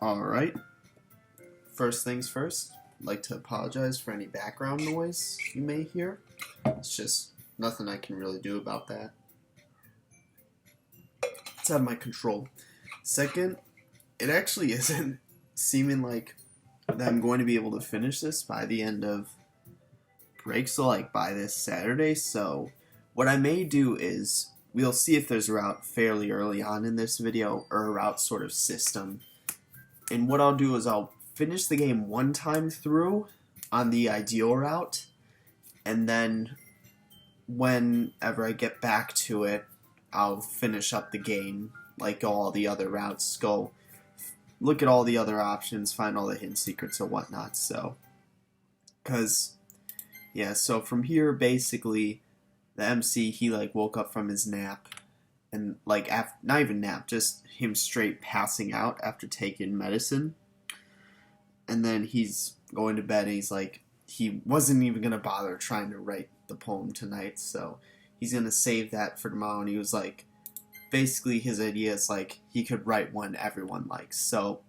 Alright, first things first, I'd like to apologize for any background noise you may hear. It's just nothing I can really do about that. It's out of my control. Second, it actually isn't seeming like that I'm going to be able to finish this by the end of break, so like by this Saturday. So what I may do is we'll see if there's a route fairly early on in this video, or a route sort of system. And what I'll do is I'll finish the game one time through on the ideal route, and then whenever I get back to it, I'll finish up the game, like all the other routes, go look at all the other options, find all the hidden secrets or whatnot. So, so from here, basically, the MC, he like woke up from his nap, and like not even nap, just him straight passing out after taking medicine. And then he's going to bed, and he's like, he wasn't even gonna bother trying to write the poem tonight, so he's gonna save that for tomorrow. And he was like, basically his idea is like he could write one everyone likes. So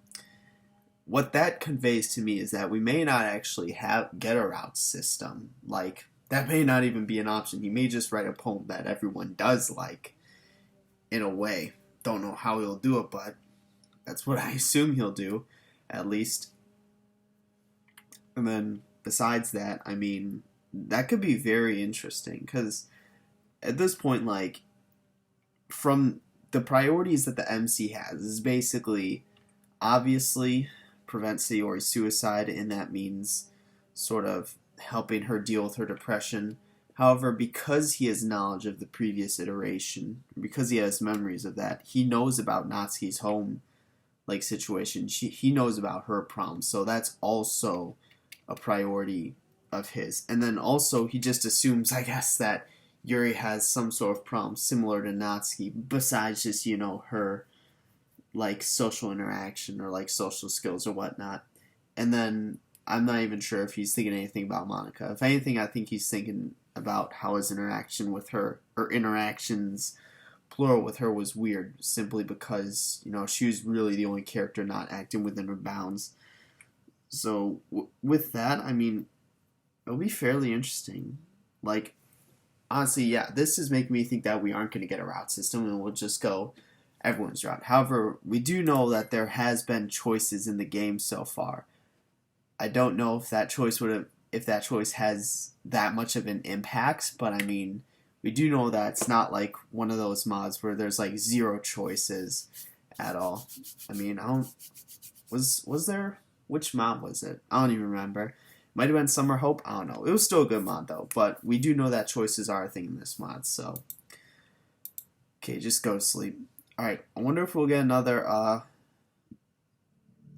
what that conveys to me is that we may not actually get a route system. Like, that may not even be an option. He may just write a poem that everyone does like, in a way. Don't know how he'll do it, but that's what I assume he'll do, at least. And then, besides that, I mean, that could be very interesting, because at this point, like, from the priorities that the MC has, is basically, obviously, prevent Sayori's suicide, and that means sort of helping her deal with her depression. However, because he has knowledge of the previous iteration, because he has memories of that, he knows about Natsuki's home like situation. He knows about her problems, so that's also a priority of his. And then also he just assumes, I guess, that Yuri has some sort of problem similar to Natsuki, besides just, her like social interaction or like social skills or whatnot. And then I'm not even sure if he's thinking anything about Monica. If anything, I think he's thinking about how his interaction with her, or interactions plural with her, was weird, simply because, she was really the only character not acting within her bounds. So with that, I mean, it'll be fairly interesting. Like, honestly, yeah, this is making me think that we aren't going to get a route system, and we'll just go everyone's route. However, we do know that there has been choices in the game so far. I don't know if that choice has that much of an impact, but I mean, we do know that it's not like one of those mods where there's like zero choices at all. I mean, was there, which mod was it? I don't even remember. Might have been Summer Hope, I don't know. It was still a good mod though, but we do know that choices are a thing in this mod, so. Okay, just go to sleep. Alright, I wonder if we'll get another,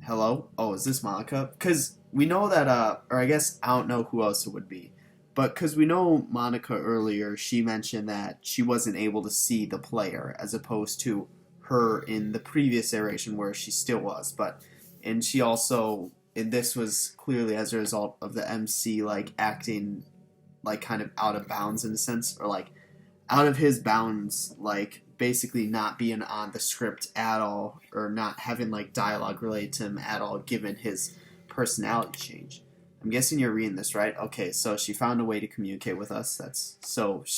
hello? Oh, is this Monica? Because we know that, or I guess I don't know who else it would be. But because we know Monica earlier, she mentioned that she wasn't able to see the player, as opposed to her in the previous iteration where she still was. And she also, and this was clearly as a result of the MC, like, acting, like, kind of out of bounds in a sense, or, like, out of his bounds, like, basically not being on the script at all, or not having, like, dialogue related to him at all, given his personality change. I'm guessing you're reading this, right? Okay, so she found a way to communicate with us.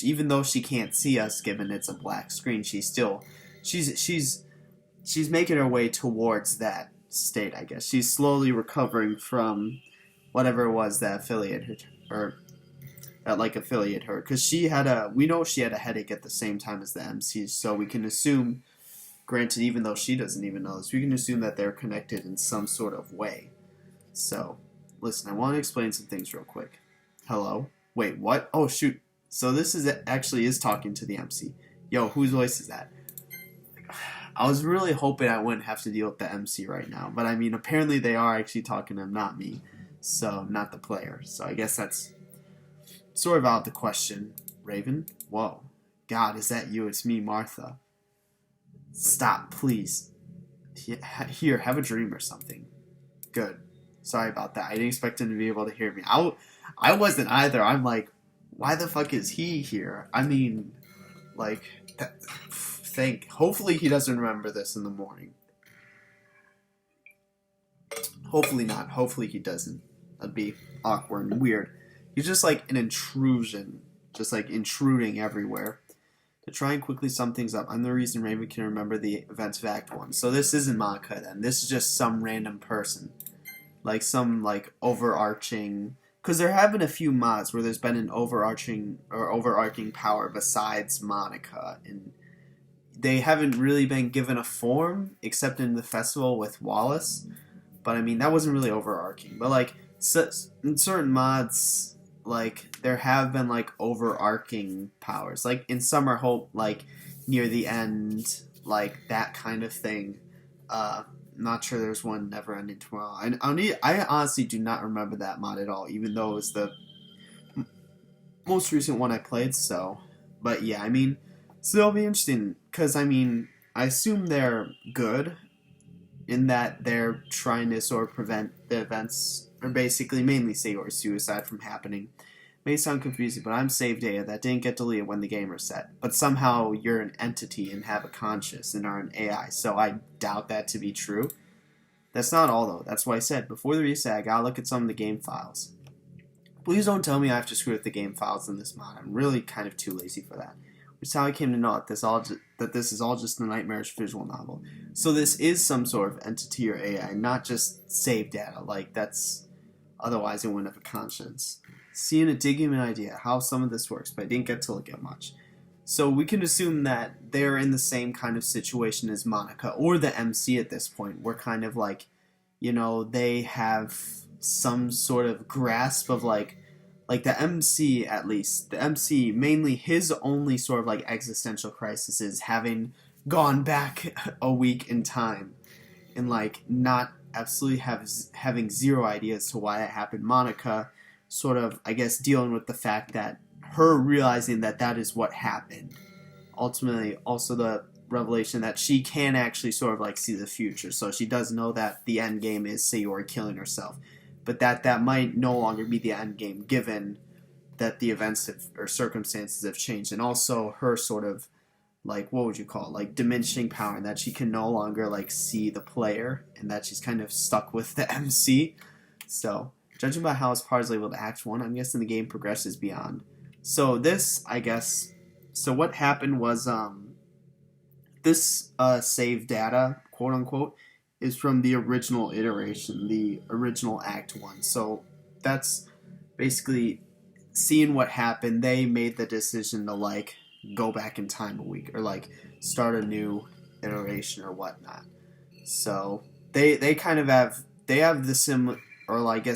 Even though she can't see us, given it's a black screen, she's making her way towards that state, I guess. She's slowly recovering from whatever it was that affiliated her, because we know she had a headache at the same time as the MC, so we can assume, granted, even though she doesn't even know this, we can assume that they're connected in some sort of way. So, listen, I want to explain some things real quick. Hello? Wait, what? Oh, shoot. So this actually is talking to the MC. Yo, whose voice is that? I was really hoping I wouldn't have to deal with the MC right now, but I mean, apparently they are actually talking to him, not me. So, not the player. So I guess that's sort of out of the question. Raven? Whoa. God, is that you? It's me, Martha. Stop, please. Here, have a dream or something. Good. Sorry about that. I didn't expect him to be able to hear me. I wasn't either. I'm like, why the fuck is he here? I mean, like, hopefully he doesn't remember this in the morning. Hopefully not. Hopefully he doesn't. That'd be awkward and weird. He's just like an intrusion, just like intruding everywhere. To try and quickly sum things up, I'm the reason Raven can remember the events of Act 1. So this isn't Monica then. This is just some random person. Like some like overarching... Because there have been a few mods where there's been an overarching power besides Monica. And they haven't really been given a form, except in the festival with Wallace. But I mean, that wasn't really overarching. But like, in certain mods... like there have been like overarching powers, like in Summer Hope, like near the end, like that kind of thing. Not sure there's one Never Ending Tomorrow. I honestly do not remember that mod at all, even though it was the most recent one I played. So, but yeah, I mean, so it'll be interesting because I mean, I assume they're good in that they're trying to sort of prevent the events, or basically mainly Sayori's suicide from happening. May sound confusing, but I'm save data that didn't get deleted when the game reset. But somehow you're an entity and have a conscience and are an AI, so I doubt that to be true. That's not all, though. That's why I said, before the reset, I gotta look at some of the game files. Please don't tell me I have to screw with the game files in this mod. I'm really kind of too lazy for that. Which is how I came to know that this is all just a nightmarish visual novel. So this is some sort of entity or AI, not just save data. Like, that's... otherwise it wouldn't have a conscience. Seeing it did give me an idea how some of this works, but I didn't get to look at much. So we can assume that they're in the same kind of situation as Monica, or the MC at this point, where kind of like, you know, they have some sort of grasp of like the MC at least. The MC, mainly his only sort of like existential crisis is having gone back a week in time and like not absolutely having zero ideas to why that happened. Monica sort of, I guess, dealing with the fact that her realizing that that is what happened. Ultimately, also the revelation that she can actually sort of like see the future. So she does know that the end game is Sayori killing herself. But that might no longer be the end game given that the events or circumstances have changed. And also her sort of, like, what would you call it? Like diminishing power, and that she can no longer like see the player and that she's kind of stuck with the MC. So judging by how his part is labeled Act 1, I'm guessing the game progresses beyond. So this, I guess, so what happened was this save data, quote unquote, is from the original iteration, the original Act 1. So that's basically seeing what happened. They made the decision to like go back in time a week or like start a new iteration or whatnot. So they kind of have the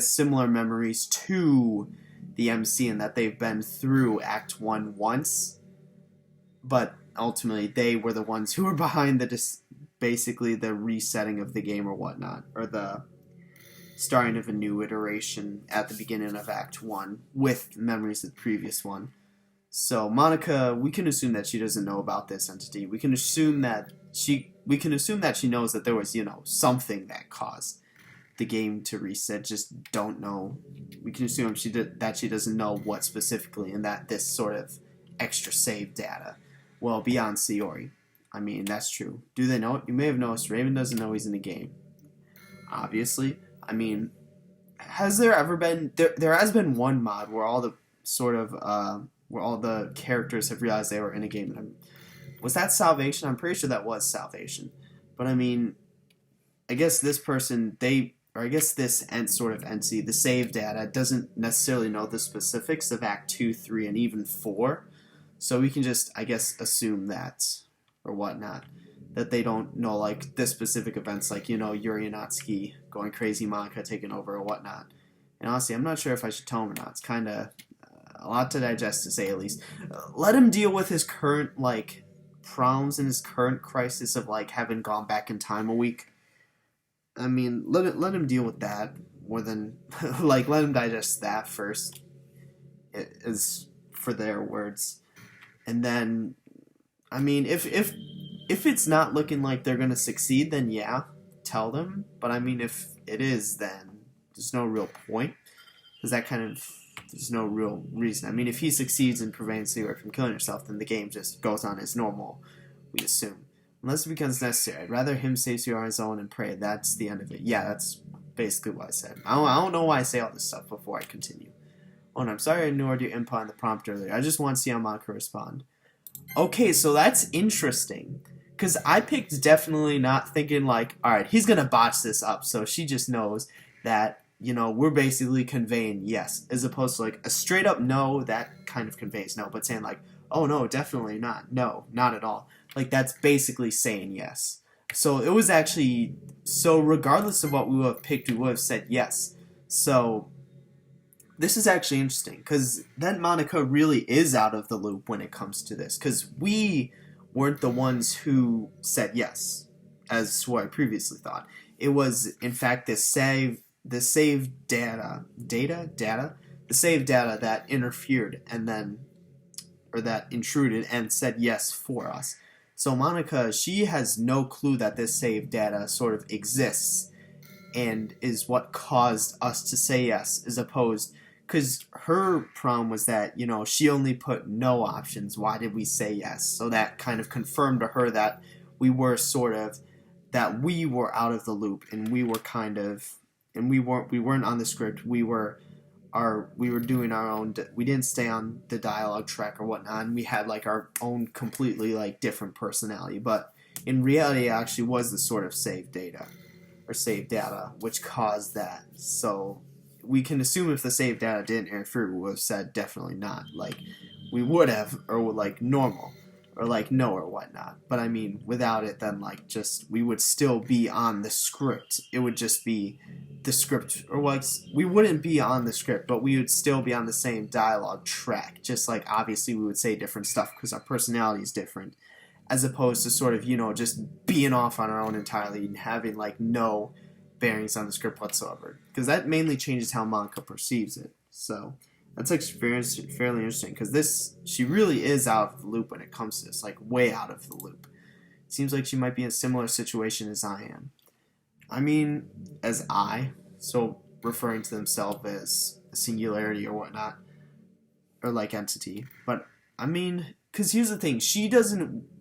similar memories to the MC in that they've been through Act 1 once, but ultimately they were the ones who were behind basically the resetting of the game or whatnot, or the starting of a new iteration at the beginning of Act 1 with memories of the previous one. So Monica, we can assume that she doesn't know about this entity. We can assume that she knows that there was, you know, something that caused the game to reset. Just don't know. We can assume that she doesn't know what specifically, and that this sort of extra save data, well, beyond Sayori. I mean, that's true. Do they know it? You may have noticed Raven doesn't know he's in the game. Obviously. I mean, has there ever been... There has been one mod where all the sort of... where all the characters have realized they were in a game. Was that Salvation? I'm pretty sure that was Salvation. But I mean, I guess this person, this sort of entity, the save data, doesn't necessarily know the specifics of Act 2, 3, and even 4. So we can just, I guess, assume that, or whatnot, that they don't know, like, the specific events, like, you know, Yuri Natsuki going crazy, Monica taking over, or whatnot. And honestly, I'm not sure if I should tell him or not. It's kind of a lot to digest, to say at least. Let him deal with his current, like, problems and his current crisis of, like, having gone back in time a week. I mean, let him deal with that more than, like, let him digest that first, is for their words. And then, I mean, if it's not looking like they're going to succeed, then yeah, tell them. But I mean, if it is, then there's no real point. Because there's no real reason. I mean, if he succeeds in preventing Sayori from killing herself, then the game just goes on as normal, we assume. Unless it becomes necessary. I'd rather him save Sayori on his own and pray. That's the end of it. Yeah, basically what I said. I don't know why I say all this stuff before I continue. Oh, and I'm sorry I ignored your input on the prompt earlier. I just want to see how Monica respond. Okay, so that's interesting. Because I picked definitely not thinking like, alright, he's going to botch this up. So she just knows that, you know, we're basically conveying yes. As opposed to like a straight up no, that kind of conveys no. But saying like, oh no, definitely not. No, not at all. Like that's basically saying yes. So it was actually, so regardless of what we would have picked, we would have said yes. So this is actually interesting because then Monica really is out of the loop when it comes to this because we weren't the ones who said yes, as what I previously thought. It was in fact the save data that interfered and then or that intruded and said yes for us. So Monica, she has no clue that this save data sort of exists and is what caused us to say yes, as opposed because her problem was that, you know, she only put no options. Why did we say yes? So that kind of confirmed to her that we were out of the loop and we were kind of, and we weren't on the script. We were doing our own, we didn't stay on the dialogue track or whatnot, and we had like our own completely like different personality, but in reality it actually was the sort of saved data which caused that. So we can assume if the saved data didn't interfere, we would have said definitely not, like we would have, or like normal, or like no or whatnot. But I mean, without it, then like just we would still be on the script. It would just be the script, or like we wouldn't be on the script, but we would still be on the same dialogue track. Just like obviously we would say different stuff because our personality is different, as opposed to sort of, you know, just being off on our own entirely and having like no bearings on the script whatsoever, because that mainly changes how Monica perceives it. So that's like fairly interesting because she really is out of the loop when it comes to this, like way out of the loop. It seems like she might be in a similar situation as I am. I mean, so referring to themselves as a singularity or whatnot, or like entity. But I mean, because here's the thing,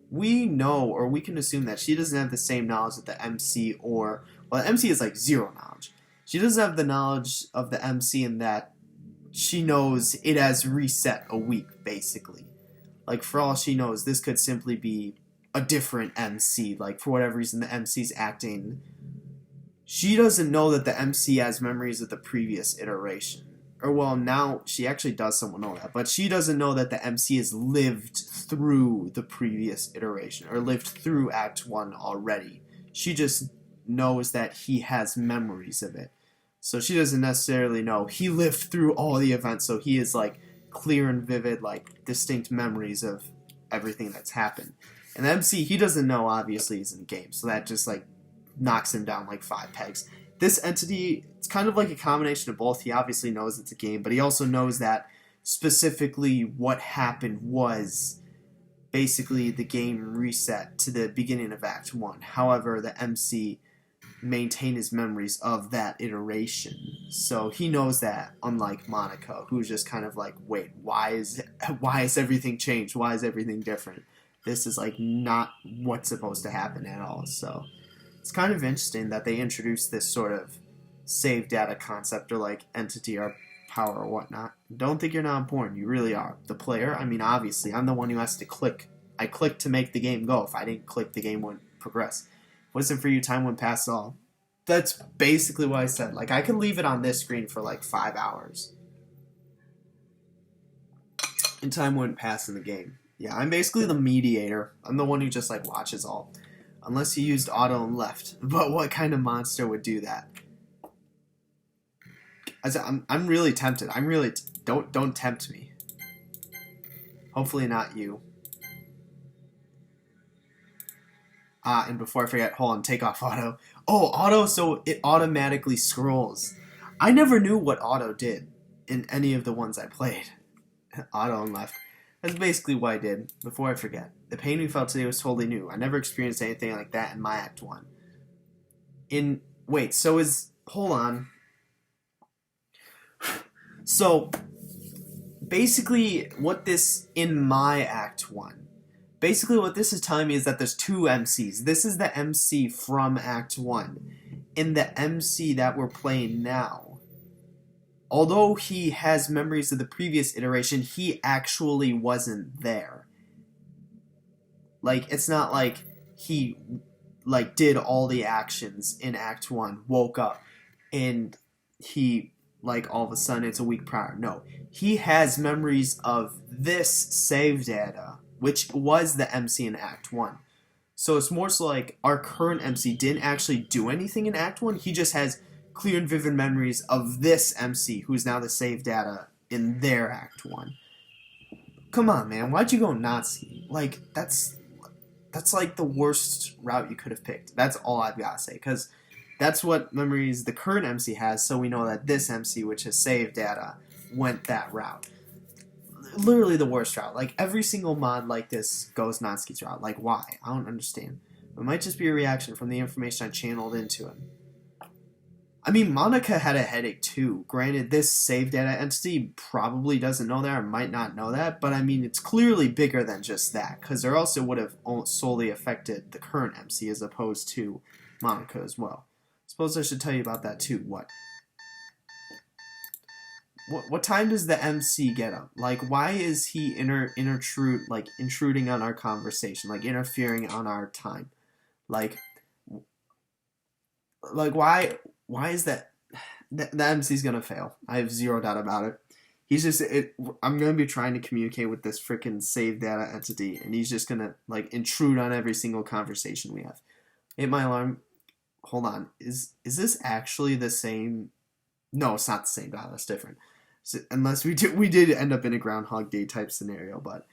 we know, or we can assume that she doesn't have the same knowledge that the MC the MC is like zero knowledge. She doesn't have the knowledge of the MC in that she knows it has reset a week, basically. Like, for all she knows, this could simply be a different MC. Like, for whatever reason, the MC's acting. She doesn't know that the MC has memories of the previous iteration. Or, well, now she actually does somewhat know that. But she doesn't know that the MC has lived through the previous iteration, or lived through Act 1 already. She just knows that he has memories of it. So she doesn't necessarily know he lived through all the events, so he is like clear and vivid, like distinct memories of everything that's happened. And the MC, he doesn't know, obviously, he's in the game, so that just like knocks him down like 5 pegs. This entity, it's kind of like a combination of both. He obviously knows it's a game, but he also knows that specifically what happened was basically the game reset to the beginning of Act 1. However, the MC maintain his memories of that iteration. So he knows that, unlike Monica, who's just kind of like, wait, why is everything changed? Why is everything different? This is like not what's supposed to happen at all. So it's kind of interesting that they introduced this sort of save data concept, or like entity or power or whatnot. Don't think you're not important. You really are. The player, I mean, obviously, I'm the one who has to click. I clicked to make the game go. If I didn't click, the game wouldn't progress. Wasn't for you, time wouldn't pass at all. That's basically what I said. Like, I could leave it on this screen for like 5 hours, and time wouldn't pass in the game. Yeah, I'm basically the mediator. I'm the one who just like watches all. Unless you used auto and left. But what kind of monster would do that? I'm really tempted. Don't tempt me. Hopefully not you. And before I forget, hold on, take off auto. Oh, auto, so it automatically scrolls. I never knew what auto did in any of the ones I played. Auto and left. That's basically what I did. Before I forget. The pain we felt today was totally new. I never experienced anything like that in my Act 1. Hold on. So, basically, what this, in my Act 1, basically what this is telling me is that there's two MCs. This is the MC from Act 1. In the MC that we're playing now, although he has memories of the previous iteration, he actually wasn't there. Like, it's not like he, like, did all the actions in Act 1, woke up, and he, like, all of a sudden it's a week prior. No. He has memories of this save data, which was the MC in Act 1. So it's more so like our current MC didn't actually do anything in Act 1. He just has clear and vivid memories of this MC, who's now the save data in their Act 1. Come on, man. Why'd you go Nazi? Like, that's like the worst route you could have picked. That's all I've got to say. Because that's what memories the current MC has, so we know that this MC, which has save data, went that route. Literally the worst route. Like, every single mod like this goes Natsuki's route. Like, why? I don't understand. It might just be a reaction from the information I channeled into him. I mean, Monica had a headache too. Granted, this save data entity probably doesn't know that or might not know that, but I mean, it's clearly bigger than just that, because there also would have solely affected the current MC as opposed to Monica as well. Suppose I should tell you about that too. What time does the MC get up? Like, why is he intruding on our conversation, like interfering on our time? Like why is that? The MC's gonna fail. I have zero doubt about it. He's just I'm gonna be trying to communicate with this freaking save data entity, and he's just gonna like intrude on every single conversation we have. Hit my alarm. Hold on. Is this actually the same? No, it's not the same. God, that's different. So, unless we did end up in a Groundhog Day type scenario, but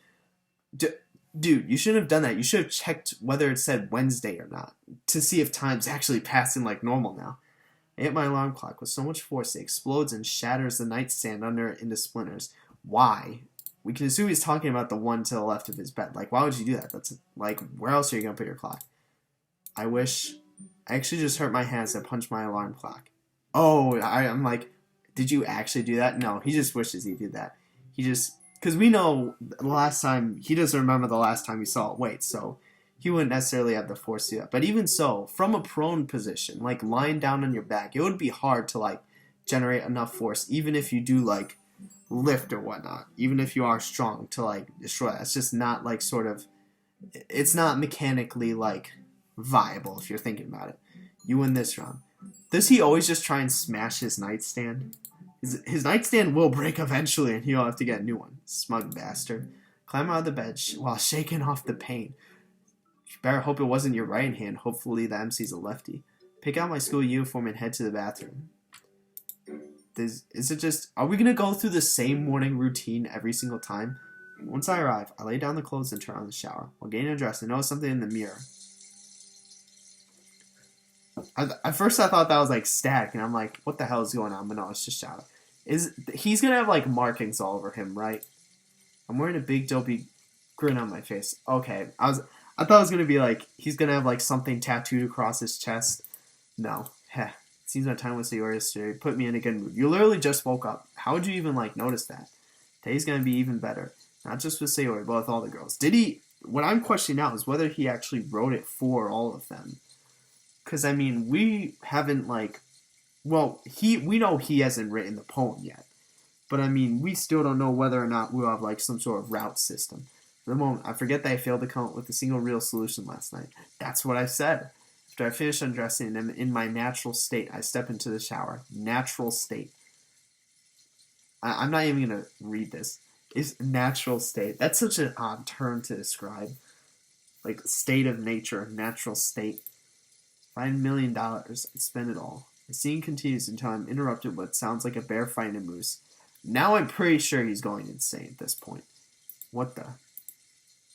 dude, you shouldn't have done that. You should have checked whether it said Wednesday or not to see if time's actually passing like normal now. I hit my alarm clock with so much force it explodes and shatters the nightstand under it into splinters. Why? We can assume he's talking about the one to the left of his bed. Like, why would you do that? That's like, where else are you gonna put your clock? I actually just hurt my hands and punched my alarm clock. Oh, I'm like, did you actually do that? No, he just wishes he did that. Because we know the last time, he doesn't remember the last time he saw it. Wait, so he wouldn't necessarily have the force to do that. But even so, from a prone position, like lying down on your back, it would be hard to like generate enough force, even if you do like lift or whatnot, even if you are strong to like destroy that. It's just not like it's not mechanically like viable if you're thinking about it. You win this round. Does he always just try and smash his nightstand? His nightstand will break eventually, and he'll have to get a new one. Smug bastard. Climb out of the bed while shaking off the pain. You better hope it wasn't your right hand. Hopefully the MC's a lefty. Pick out my school uniform and head to the bathroom. Are we going to go through the same morning routine every single time? Once I arrive, I lay down the clothes and turn on the shower. While getting dressed, I notice something in the mirror. At first I thought that was like static, and I'm like, what the hell is going on? But no, it's just shadow. He's gonna have like markings all over him, right? I'm wearing a big dopey grin on my face. Okay, I thought it was gonna be like he's gonna have like something tattooed across his chest. No, heh. Seems my time was the yesterday. Put me in a good mood. You literally just woke up. How would you even like notice that? Today's gonna be even better. Not just with Sayori, but with all the girls. What I'm questioning now is whether he actually wrote it for all of them. Because, I mean, we haven't, like... Well, we know he hasn't written the poem yet. But, I mean, we still don't know whether or not we'll have, like, some sort of route system. For the moment, I forget that I failed to come up with a single real solution last night. That's what I said. After I finish undressing and am in my natural state, I step into the shower. Natural state. I'm not even going to read this. It's natural state. That's such an odd term to describe. Like, state of nature, natural state. Find $1 million and spend it all. The scene continues until I'm interrupted with what sounds like a bear fighting a moose. Now I'm pretty sure he's going insane at this point. What the?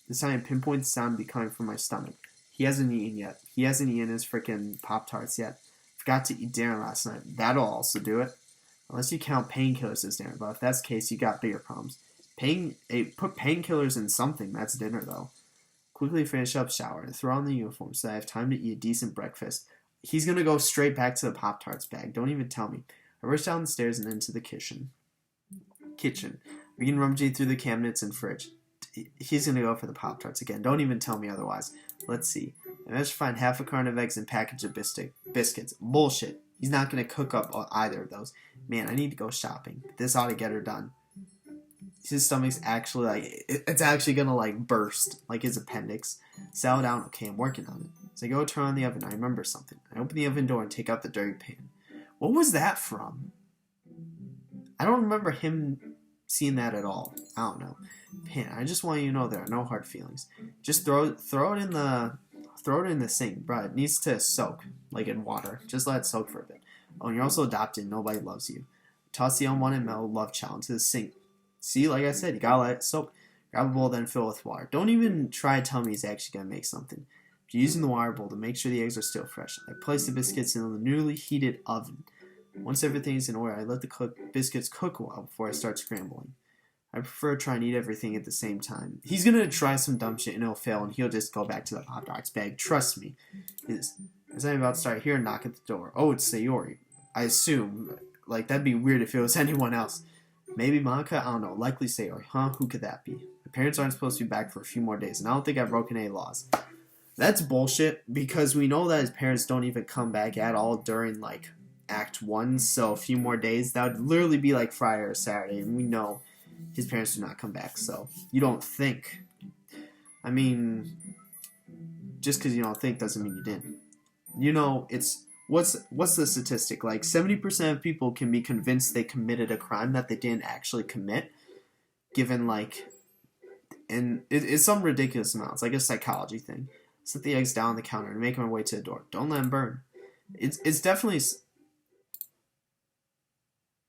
This time I pinpoint the sound be coming from my stomach. He hasn't eaten yet. He hasn't eaten his freaking Pop-Tarts yet. Forgot to eat dinner last night. That'll also do it. Unless you count painkillers as dinner, but if that's the case, you got bigger problems. Put painkillers in something, that's dinner though. Quickly finish up, shower, and throw on the uniform so that I have time to eat a decent breakfast. He's going to go straight back to the Pop-Tarts bag. Don't even tell me. I rush down the stairs and into the kitchen. Begin rummaging through the cabinets and fridge. He's gonna go for the Pop-Tarts again. Don't even tell me otherwise. Let's see. I managed to find half a carton of eggs and package of biscuits. Bullshit. He's not gonna cook up either of those. Man, I need to go shopping. This ought to get her done. His stomach's actually like, it's actually gonna like burst, like his appendix. Settle down. Okay, I'm working on it. So I go turn on the oven. I remember something. I open the oven door and take out the dirty pan. What was that from? I don't remember him seeing that at all. I don't know. Pan. I just want you to know there are no hard feelings. Just throw it in the sink, bro. It needs to soak, like in water. Just let it soak for a bit. Oh, and you're also adopted. Nobody loves you. Toss the unwanted metal love child into the sink. See, like I said, you gotta let it soak. Grab a bowl, then fill it with water. Don't even try to tell me he's actually gonna make something. You're using the water bowl to make sure the eggs are still fresh. I place the biscuits in the newly heated oven. Once everything is in order, I let the biscuits cook a while before I start scrambling. I prefer to try and eat everything at the same time. He's gonna try some dumb shit and it'll fail, and he'll just go back to the Pop-Tarts bag. Trust me. As I'm about to start, hear a knock at the door. Oh, it's Sayori. I assume. Like, that'd be weird if it was anyone else. Maybe Monica? I don't know. Likely Sayori. Huh? Who could that be? My parents aren't supposed to be back for a few more days, and I don't think I've broken any laws. That's bullshit, because we know that his parents don't even come back at all during, like, Act 1, so a few more days. That would literally be like Friday or Saturday, and we know his parents do not come back, so you don't think. I mean, just because you don't think doesn't mean you didn't. You know, it's what's the statistic? Like 70% of people can be convinced they committed a crime that they didn't actually commit, given like, and it's some ridiculous amount. It's like a psychology thing. Set the eggs down on the counter and make my way to the door. Don't let them burn. It's definitely.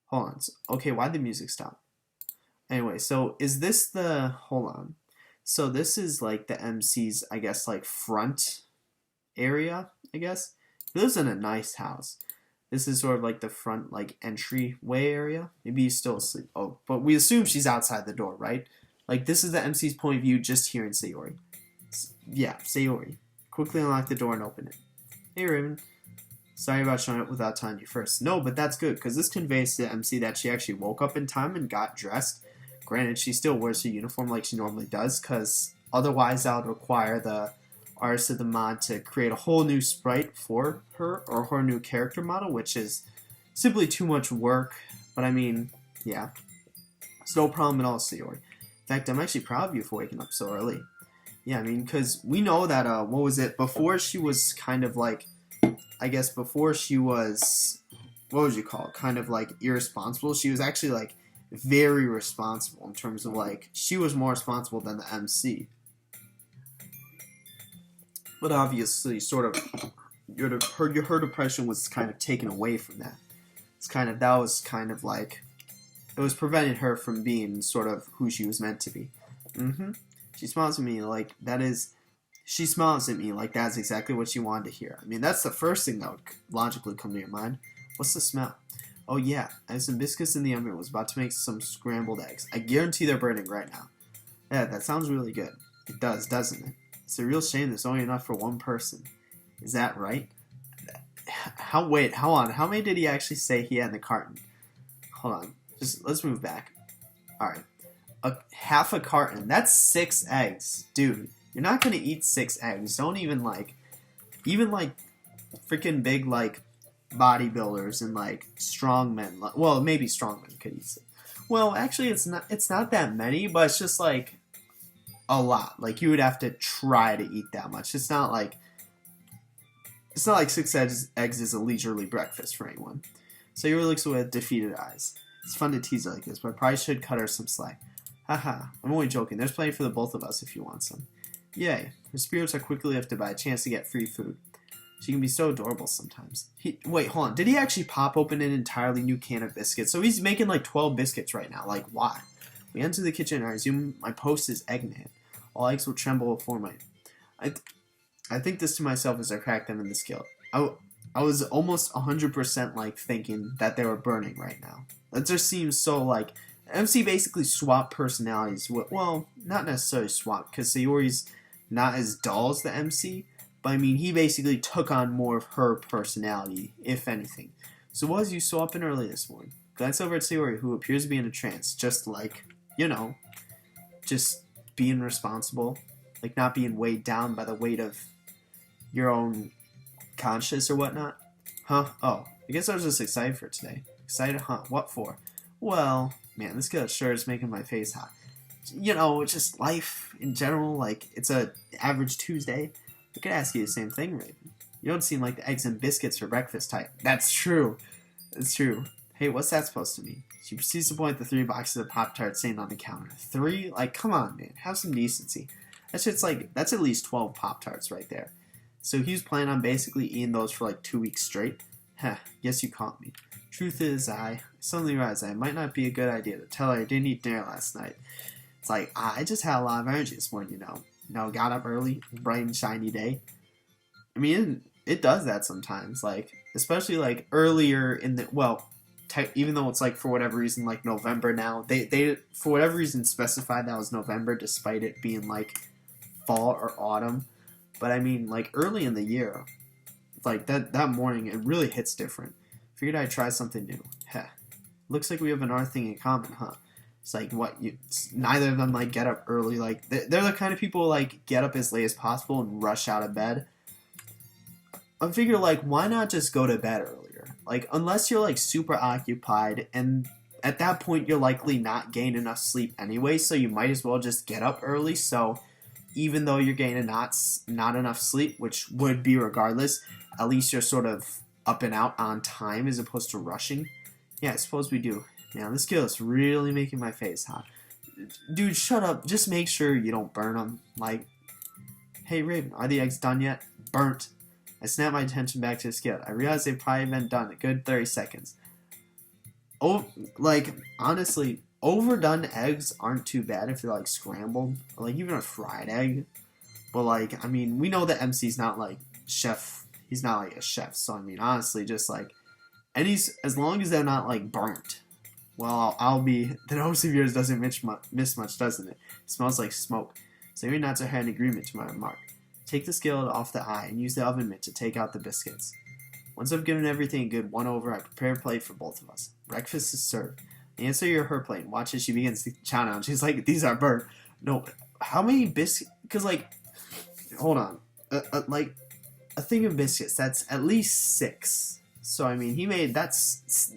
Hold on. Okay, why'd the music stop? Anyway, so is this the... Hold on. So this is like the MC's, I guess, like front area, I guess. He lives in a nice house. This is sort of like the front, like, entryway area. Maybe he's still asleep. Oh, but we assume she's outside the door, right? Like, this is the MC's point of view just hearing Sayori. Yeah, Sayori. Quickly unlock the door and open it. Hey, Raven. Sorry about showing up without telling you first. No, but that's good, because this conveys to the MC that she actually woke up in time and got dressed. Granted, she still wears her uniform like she normally does, because otherwise that would require the artist of the mod to create a whole new sprite for her, or her new character model, which is simply too much work. But I mean, yeah. It's no problem at all, Sayori. In fact, I'm actually proud of you for waking up so early. Yeah, I mean, because we know that, what was it, before she was kind of like, I guess before she was, what would you call it, kind of like irresponsible, she was actually like very responsible in terms of like, she was more responsible than the MC. But obviously, sort of, her depression was kind of taken away from that. It's kind of, that was kind of like, it was preventing her from being sort of who she was meant to be. She smiles at me like that is... She smiles at me like that's exactly what she wanted to hear. I mean, that's the first thing that would logically come to your mind. What's the smell? Oh yeah, I have some biscuits in the oven. I was about to make some scrambled eggs. I guarantee they're burning right now. Yeah, that sounds really good. It does, doesn't it? It's a real shame there's only enough for one person. Is that right? Wait, hold on. How many did he actually say he had in the carton? Hold on. Let's move back. Alright. Half a carton. That's 6 eggs. Dude. You're not gonna eat 6 eggs. Don't even like freaking big like bodybuilders and like strongmen. Well, maybe strongmen could eat it. Well, actually, it's not that many, but it's just like a lot. Like you would have to try to eat that much. It's not like 6 eggs is a leisurely breakfast for anyone. So he looks with defeated eyes. It's fun to tease her like this, but I probably should cut her some slack. Haha, I'm only joking. There's plenty for the both of us if you want some. Yay, her spirits are quickly lifted by a chance to get free food. She can be so adorable sometimes. Wait, hold on. Did he actually pop open an entirely new can of biscuits? So he's making like 12 biscuits right now. Like, why? We enter the kitchen and I resume my post as Eggman. All eggs will tremble before my... I think this to myself as I crack them in the skillet. I was almost 100% like thinking that they were burning right now. That just seems so like... MC basically swapped personalities. Well, not necessarily swapped, because Sayori's not as dull as the MC, but I mean, he basically took on more of her personality, if anything. So what was you so up and early this morning? Glance over at Sayori, who appears to be in a trance, just like, you know, just being responsible, like not being weighed down by the weight of your own conscience or whatnot. Huh? Oh, I guess I was just excited for today. Excited, huh? What for? Well, man, this guy sure is making my face hot. You know, just life in general, like, it's a average Tuesday. I could ask you the same thing, Raven. You don't seem like the eggs and biscuits for breakfast type. That's true. That's true. Hey, what's that supposed to mean? She proceeds to point the 3 boxes of Pop-Tarts sitting on the counter. 3? Like, come on, man. Have some decency. That's at least 12 Pop-Tarts right there. So he was planning on basically eating those for like 2 weeks straight. Heh, guess you caught me. Truth is, I suddenly realized that it might not be a good idea to tell her I didn't eat dinner last night. It's like, I just had a lot of energy this morning, you know. Got up early, bright and shiny day. I mean, it does that sometimes, like, especially like earlier in the, well, even though it's like for whatever reason like November now, they for whatever reason specified that was November despite it being like fall or autumn. But I mean, like early in the year, like that morning, it really hits different. Figured I'd try something new. Heh, looks like we have another thing in common, huh? It's like, what, neither of them like get up early. Like they're the kind of people who, like, get up as late as possible and rush out of bed. I figure, like, why not just go to bed earlier? Like, unless you're like super occupied, and at that point you're likely not getting enough sleep anyway, so you might as well just get up early. So even though you're getting not enough sleep, which would be regardless, at least you're sort of up and out on time as opposed to rushing. Yeah, I suppose we do. Man, this kill is really making my face hot. Dude, shut up. Just make sure you don't burn them. Like, hey, Raven, are the eggs done yet? Burnt. I snapped my attention back to the skillet. I realized they've probably been done a good 30 seconds. Oh, like, honestly, overdone eggs aren't too bad if they're, like, scrambled. Or, like, even a fried egg. But, like, I mean, we know that MC's not, like, chef. He's not, like, a chef. So, I mean, honestly, just, like, as long as they're not, like, burnt. Well, I'll be... The nose of yours doesn't miss much, doesn't it? It smells like smoke. So your nods are in agreement to my remark. Take the skillet off the eye and use the oven mitt to take out the biscuits. Once I've given everything a good one-over, I prepare a plate for both of us. Breakfast is served. I answer her plate and watch as she begins to chow down. She's like, these are burnt. No, how many biscuits? Because, like, hold on. Like, a thing of biscuits, that's at least 6. So, I mean, he made... That's...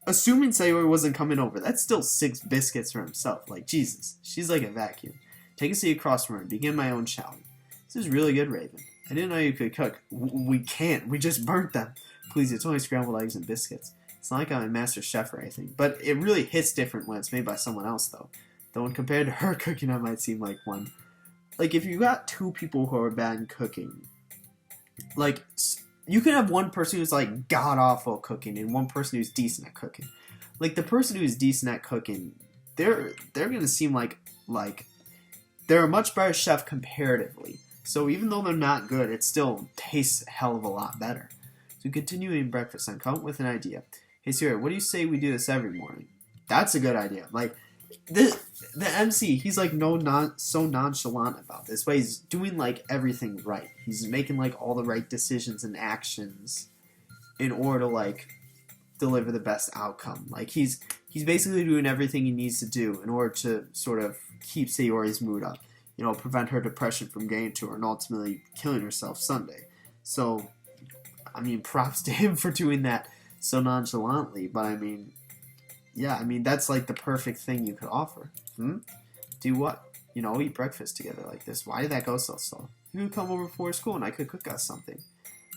Assuming Sayori wasn't coming over, that's still 6 biscuits for himself. Like, Jesus. She's like a vacuum. Take a seat across from her and begin my own chowing. This is really good, Raven. I didn't know you could cook. We can't. We just burnt them. Please, it's only scrambled eggs and biscuits. It's not like I'm a master chef or anything. But it really hits different when it's made by someone else, though. Though when compared to her cooking, I might seem like one. Like, if you got 2 people who are bad in cooking, like... You can have one person who's, like, god-awful cooking and one person who's decent at cooking. Like, the person who's decent at cooking, they're going to seem like they're a much better chef comparatively. So even though they're not good, it still tastes a hell of a lot better. So continuing breakfast, I'm coming up with an idea. Hey, Sierra, what do you say we do this every morning? That's a good idea. Like, the MC, he's like so nonchalant about this, but he's doing like everything right. He's making like all the right decisions and actions in order to like deliver the best outcome. Like he's basically doing everything he needs to do in order to sort of keep Sayori's mood up, you know, prevent her depression from getting to her and ultimately killing herself someday. So, I mean, props to him for doing that so nonchalantly, but I mean, yeah, I mean, that's like the perfect thing you could offer. Do what? You know, eat breakfast together like this. Why did that go so slow? You could come over before school and I could cook us something.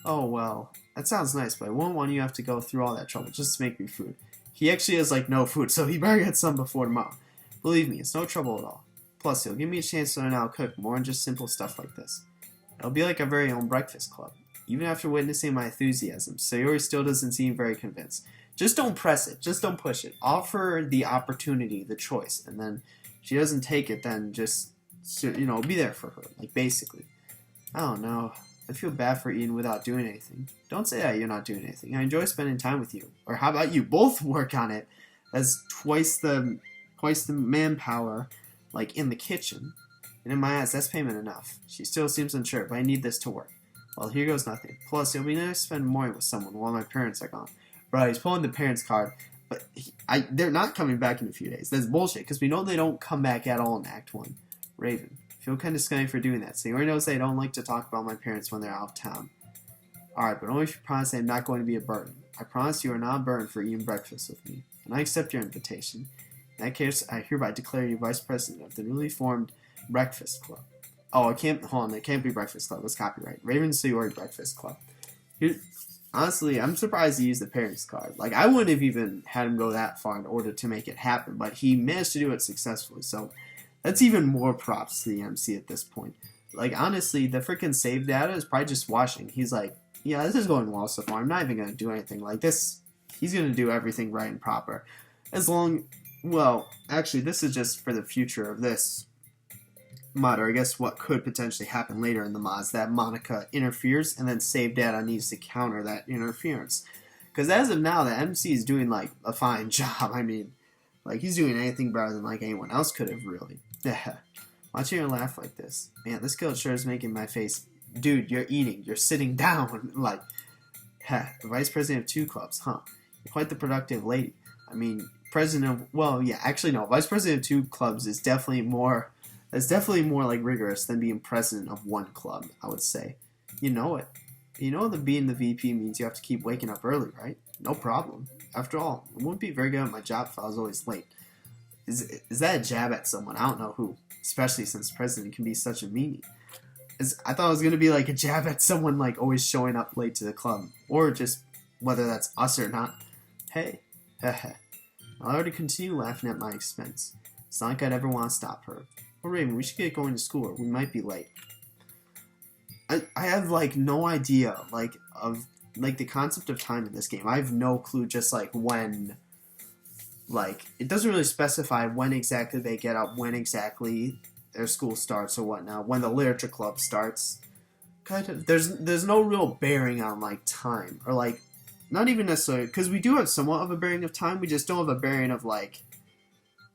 Oh, well, that sounds nice, but I won't want you to have to go through all that trouble just to make me food. He actually has, like, no food, so he better get some before tomorrow. Believe me, it's no trouble at all. Plus, he'll give me a chance to learn how to cook more than just simple stuff like this. It'll be like our very own breakfast club. Even after witnessing my enthusiasm, Sayori still doesn't seem very convinced. Just don't press it. Just don't push it. Offer the opportunity, the choice. And then if she doesn't take it, then just, you know, be there for her. Like, basically. I don't know. I feel bad for eating without doing anything. Don't say that you're not doing anything. I enjoy spending time with you. Or how about you both work on it? That's twice the manpower, like, in the kitchen. And in my eyes, that's payment enough. She still seems unsure, but I need this to work. Well, here goes nothing. Plus, it'll be nice to spend a morning with someone while my parents are gone. Right, he's pulling the parents' card, but they're not coming back in a few days. That's bullshit, because we know they don't come back at all in Act 1. Raven. I feel kind of scummy for doing that. Sayori knows I don't like to talk about my parents when they're out of town. Alright, but only if you promise I'm not going to be a burden. I promise you are not a burden for eating breakfast with me, and I accept your invitation. In that case, I hereby declare you vice president of the newly formed Breakfast Club. Oh, it can't be Breakfast Club. It's copyright. Raven Sayori Breakfast Club. Honestly, I'm surprised he used the parents card. Like, I wouldn't have even had him go that far in order to make it happen, but he managed to do it successfully, so that's even more props to the MC at this point. Like, honestly, the freaking save data is probably just watching. He's like, yeah, this is going well so far. I'm not even going to do anything like this. He's going to do everything right and proper. Well, actually, this is just for the future of this mod, or I guess what could potentially happen later in the mods, that Monica interferes and then save data needs to counter that interference. Because as of now, the MC is doing, like, a fine job. I mean, like, he's doing anything better than, like, anyone else could have, really. Watching her laugh like this. Man, this guilt sure is making my face... Dude, you're eating. You're sitting down. Like, the vice president of 2 clubs, huh? You're quite the productive lady. I mean, president of... Well, yeah, actually, no. Vice president of 2 clubs is definitely more... That's definitely more, like, rigorous than being president of 1 club, I would say. You know it. You know that being the VP means you have to keep waking up early, right? No problem. After all, I wouldn't be very good at my job if I was always late. Is that a jab at someone? I don't know who. Especially since president can be such a meanie. I thought it was going to be like a jab at someone like always showing up late to the club. Or just whether that's us or not. Hey. I'll already continue laughing at my expense. It's not like I'd ever want to stop her. Oh, Raven, we should get going to school or we might be late. I have like no idea like of like the concept of time in this game. I have no clue just like when, like it doesn't really specify when exactly they get up, when exactly their school starts or whatnot, when the literature club starts. Kind of there's no real bearing on like time, or like not even necessarily, because we do have somewhat of a bearing of time, we just don't have a bearing of like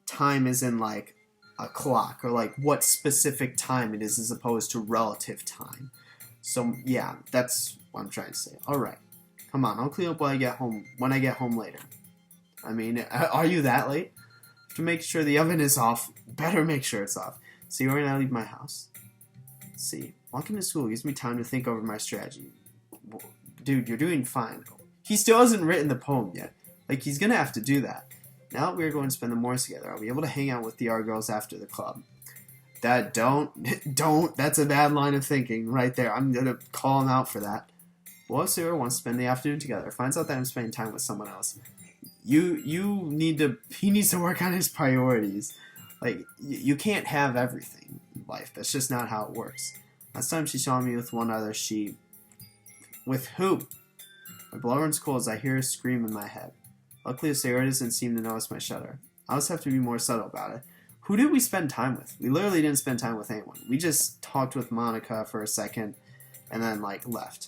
time as in like a clock, or like what specific time it is as opposed to relative time. So yeah, that's what I'm trying to say. Alright, come on, I'll clean up when I get home later. I mean, are you that late? To make sure the oven is off, better make sure it's off. So you already leave my house. Let's see, walking to school gives me time to think over my strategy. Dude, you're doing fine. He still hasn't written the poem yet. Like, he's gonna have to do that. Now that we're going to spend the mornings together, I'll be able to hang out with the art girls after the club. Don't, that's a bad line of thinking right there. I'm going to call him out for that. Well, if Sarah wants to spend the afternoon together, finds out that I'm spending time with someone else, he needs to work on his priorities. Like, you can't have everything in life. That's just not how it works. Last time she saw me with one other, with who? My blood runs cold as I hear a scream in my head. Luckily, Sarah doesn't seem to notice my shudder. I just have to be more subtle about it. Who did we spend time with? We literally didn't spend time with anyone. We just talked with Monica for a second, and then, like, left.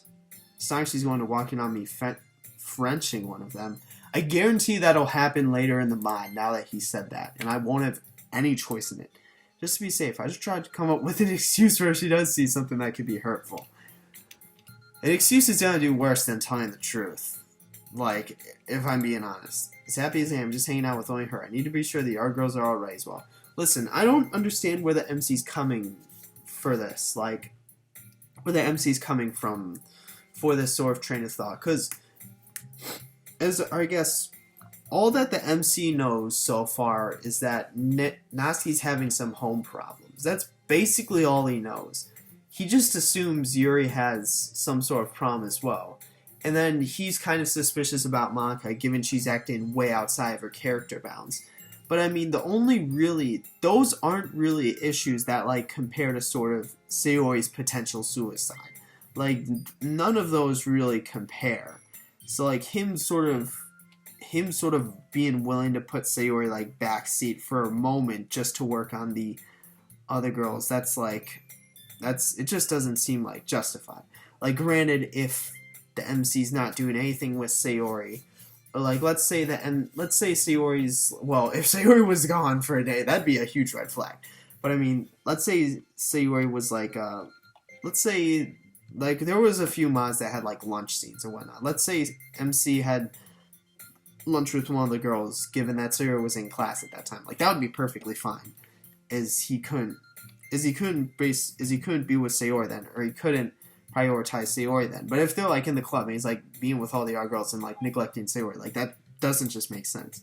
It's not like she's going to walk in on me Frenching one of them. I guarantee that'll happen later in the mod, now that he said that, and I won't have any choice in it. Just to be safe, I just tried to come up with an excuse where she does see something that could be hurtful. An excuse is gonna do worse than telling the truth. Like, if I'm being honest. As happy as I am just hanging out with only her, I need to be sure the art girls are alright as well. Listen, I don't understand where the MC's coming for this. Like, where the MC's coming from for this sort of train of thought. Because, I guess, all that the MC knows so far is that Natsuki's having some home problems. That's basically all he knows. He just assumes Yuri has some sort of problem as well. And then he's kind of suspicious about Monica, given she's acting way outside of her character bounds. But I mean, those aren't really issues that, like, compare to sort of Sayori's potential suicide. Like, none of those really compare. So, like, him sort of being willing to put Sayori, like, backseat for a moment just to work on the other girls, it just doesn't seem, like, justified. Like, granted, if the MC's not doing anything with Sayori, or like let's say Sayori's, well, if Sayori was gone for a day, that'd be a huge red flag. But I mean, let's say Sayori was like let's say like there was a few mods that had like lunch scenes and whatnot. Let's say MC had lunch with one of the girls, given that Sayori was in class at that time. Like, that would be perfectly fine, as he couldn't he couldn't be with Sayori then, or he couldn't prioritize Sayori then. But if they're like in the club and he's like being with all the other girls and like neglecting Sayori, like that doesn't just make sense.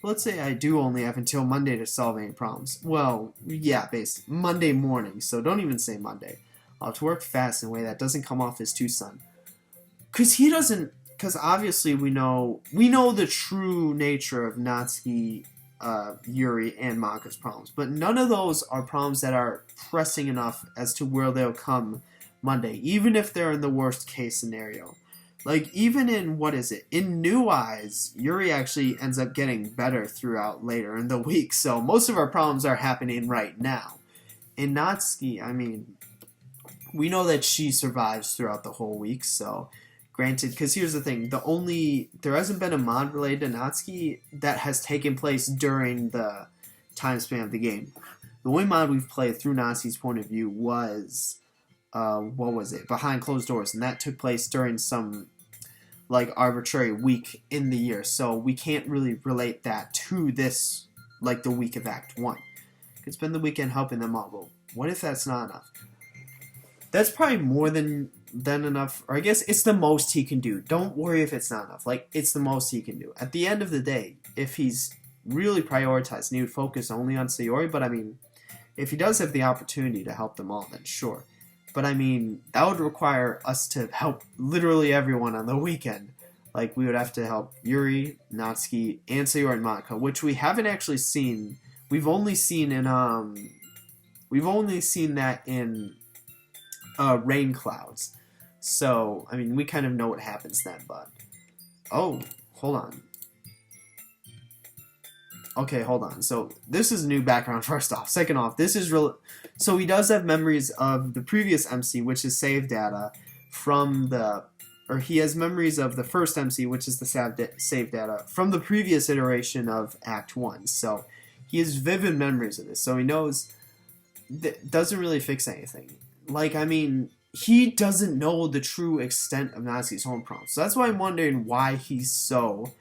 Let's say I do only have until Monday to solve any problems. Well, yeah, basically Monday morning. So don't even say Monday. I'll have to work fast in a way that doesn't come off as too son. Because obviously we know the true nature of Natsuki, Yuri, and Maka's problems, but none of those are problems that are pressing enough as to where they'll come Monday, even if they're in the worst case scenario. Like, even in, in New Eyes, Yuri actually ends up getting better throughout later in the week, so most of our problems are happening right now. In Natsuki, I mean, we know that she survives throughout the whole week, so granted, because here's the thing, there hasn't been a mod related to Natsuki that has taken place during the time span of the game. The only mod we've played through Natsuki's point of view was, Behind Closed Doors, and that took place during some, like, arbitrary week in the year, so we can't really relate that to this, like, the week of Act 1. Could spend the weekend helping them all, but what if that's not enough? That's probably more than enough, or I guess it's the most he can do. Don't worry if it's not enough. Like, it's the most he can do. At the end of the day, if he's really prioritized and he would focus only on Sayori, but I mean, if he does have the opportunity to help them all, then sure. But I mean, that would require us to help literally everyone on the weekend. Like, we would have to help Yuri, Natsuki, and Sayori and Maka, which we haven't actually seen. We've only seen that in Rain Clouds. So, I mean, we kind of know what happens then, but... Oh, hold on. Okay, hold on. So, this is new background, first off. Second off, this is real... So, he does have memories of the previous MC, which is save data, from the... Or he has memories of the first MC, which is the save data, from the previous iteration of Act 1. So, he has vivid memories of this. So, he knows... That doesn't really fix anything. Like, I mean... He doesn't know the true extent of Natsuki's home problems. So that's why I'm wondering why he's so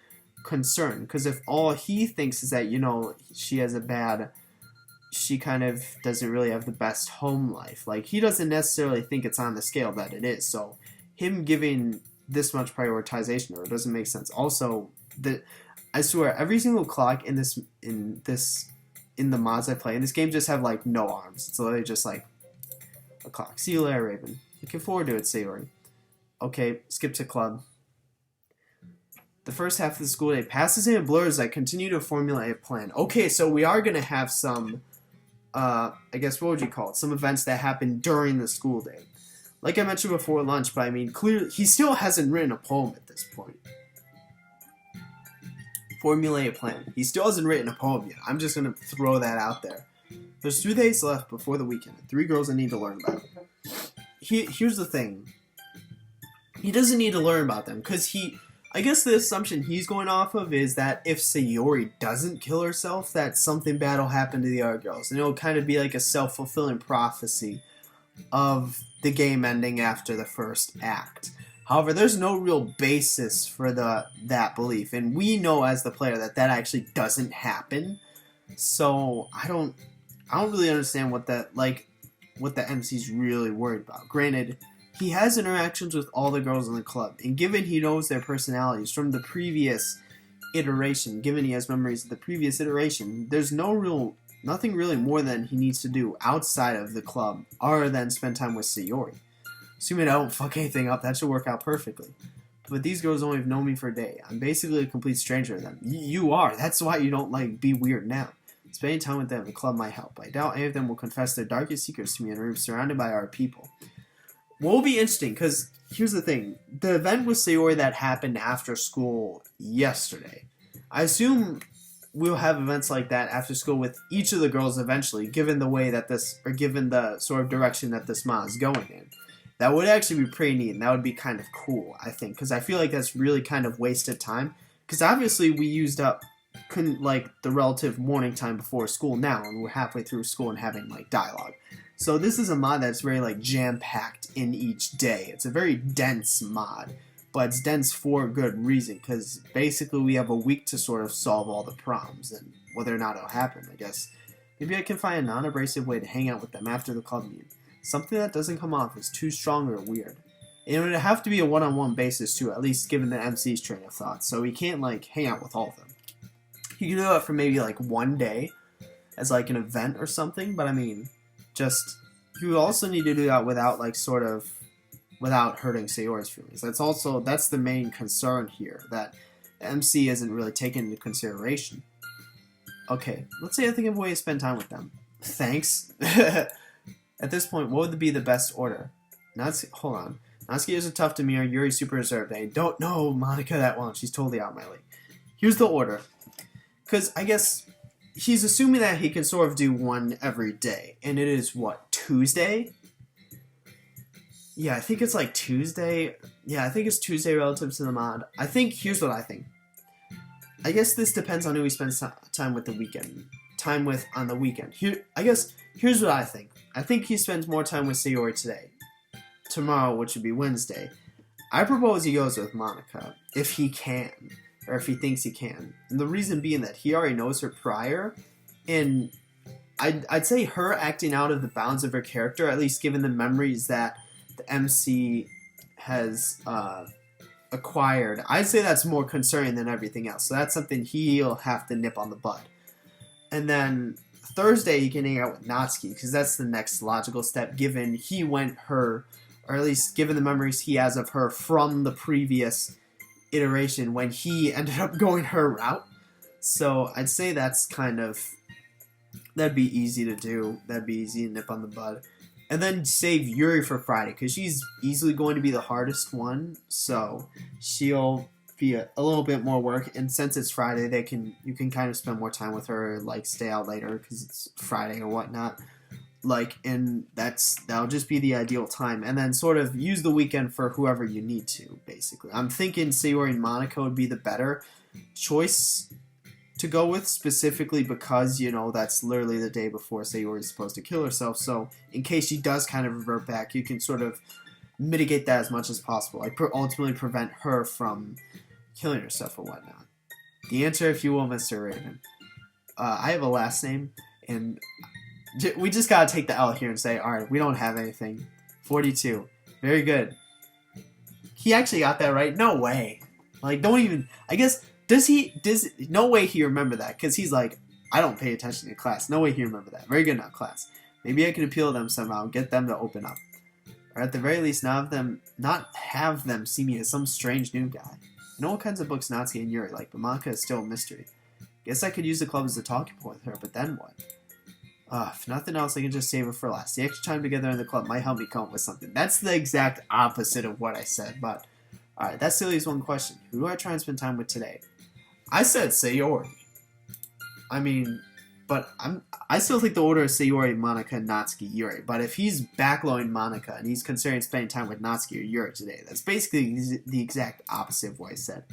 concerned. Because if all he thinks is that, she kind of doesn't really have the best home life. Like, he doesn't necessarily think it's on the scale that it is. So him giving this much prioritization to her doesn't make sense. Also, I swear, every single clock in the mods I play in this game just have, like, no arms. It's literally just, like, a clock. See you later, Raven. Looking forward to it, Sayori. Okay, skip to club. The first half of the school day passes in blurs. I continue to formulate a plan. Okay, so we are going to have some, I guess, what would you call it? Some events that happen during the school day. Like I mentioned before lunch, but I mean, clearly, he still hasn't written a poem at this point. Formulate a plan. He still hasn't written a poem yet. I'm just going to throw that out there. There's 2 days left before the weekend. 3 girls I need to learn about. Here's the thing. He doesn't need to learn about them, because I guess the assumption he's going off of is that if Sayori doesn't kill herself, that something bad will happen to the other girls. And it'll kind of be like a self-fulfilling prophecy of the game ending after the first act. However, there's no real basis for that belief. And we know as the player that actually doesn't happen. So, I don't really understand what the MC's really worried about. Granted, he has interactions with all the girls in the club, and given he knows their personalities from the previous iteration, given he has memories of the previous iteration, there's nothing really more than he needs to do outside of the club, other than spend time with Sayori. Assuming I don't fuck anything up, that should work out perfectly. But these girls only have known me for a day. I'm basically a complete stranger to them. You are. That's why you don't, be weird now. Spending time with them in the club might help. I doubt any of them will confess their darkest secrets to me in a room surrounded by our people. What will be interesting, because here's the thing. The event with Sayori that happened after school yesterday. I assume we'll have events like that after school with each of the girls eventually, given the sort of direction that this mod is going in. That would actually be pretty neat, and that would be kind of cool, I think, because I feel like that's really kind of wasted time. Because obviously we used up the relative morning time before school now, and we're halfway through school and having dialogue. So this is a mod that's very jam-packed in each day. It's a very dense mod, but it's dense for a good reason, because basically we have a week to sort of solve all the problems, and whether or not it'll happen, I guess Maybe I can find a non-abrasive way to hang out with them after the club meeting. Something that doesn't come off as too strong or weird. And it would have to be a one-on-one basis too, at least given the MC's train of thought. So he can't like hang out with all of them. He can do that for maybe like one day as like an event or something, but I mean, just you also need to do that without like sort of without hurting Sayori's feelings. That's the main concern here, that the MC isn't really taken into consideration. Okay, let's say I think of a way to spend time with them. Thanks. At this point, what would be the best order? Hold on. Natsuki is a tough demeanor, Yuri's super reserved. I don't know Monica that well, and she's totally out my league. Here's the order. Because I guess he's assuming that he can sort of do one every day. And it is, what, Tuesday? Yeah, I think it's like Tuesday. Yeah, I think it's Tuesday relative to the mod. Here's what I think. I guess this depends on who he spends time with on the weekend. Here's what I think. I think he spends more time with Sayori today. Tomorrow, which would be Wednesday. I propose he goes with Monica, if he can. Or if he thinks he can. And the reason being that he already knows her prior, and I'd say her acting out of the bounds of her character, at least given the memories that the MC has acquired, I'd say that's more concerning than everything else. So that's something he'll have to nip on the bud. And then Thursday he can hang out with Natsuki, because that's the next logical step, given he went her, or at least given the memories he has of her from the previous iteration when he ended up going her route. So I'd say that'd be easy to do. That'd be easy to nip on the bud. And then save Yuri for Friday, because she's easily going to be the hardest one. So she'll be a little bit more work. And since it's Friday, you can kind of spend more time with her, like stay out later because it's Friday or whatnot. And that'll just be the ideal time. And then sort of use the weekend for whoever you need to, basically. I'm thinking Sayori and Monica would be the better choice to go with, specifically because, that's literally the day before Sayori is supposed to kill herself. So in case she does kind of revert back, you can sort of mitigate that as much as possible. Like ultimately prevent her from killing herself or whatnot. The answer, if you will, Mr. Raven. I have a last name, and we just gotta take the L here and say, alright, we don't have anything. 42. Very good. He actually got that right? No way. Don't even... I guess... No way he remembered that, because he's like, I don't pay attention to class. No way he remembered that. Very good now, class. Maybe I could appeal to them somehow, get them to open up. Or at the very least, not have them see me as some strange new guy. I know what kinds of books Natsuki and Yuri like, but Monica is still a mystery. Guess I could use the club as a talking point with her, but then what? If nothing else, I can just save it for last. The extra time together in the club might help me come up with something. That's the exact opposite of what I said, but... Alright, that still leaves one question. Who do I try and spend time with today? I said Sayori. I mean, but I still think the order is Sayori, Monica, Natsuki, Yuri. But if he's backloading Monica and he's considering spending time with Natsuki or Yuri today, that's basically the exact opposite of what I said.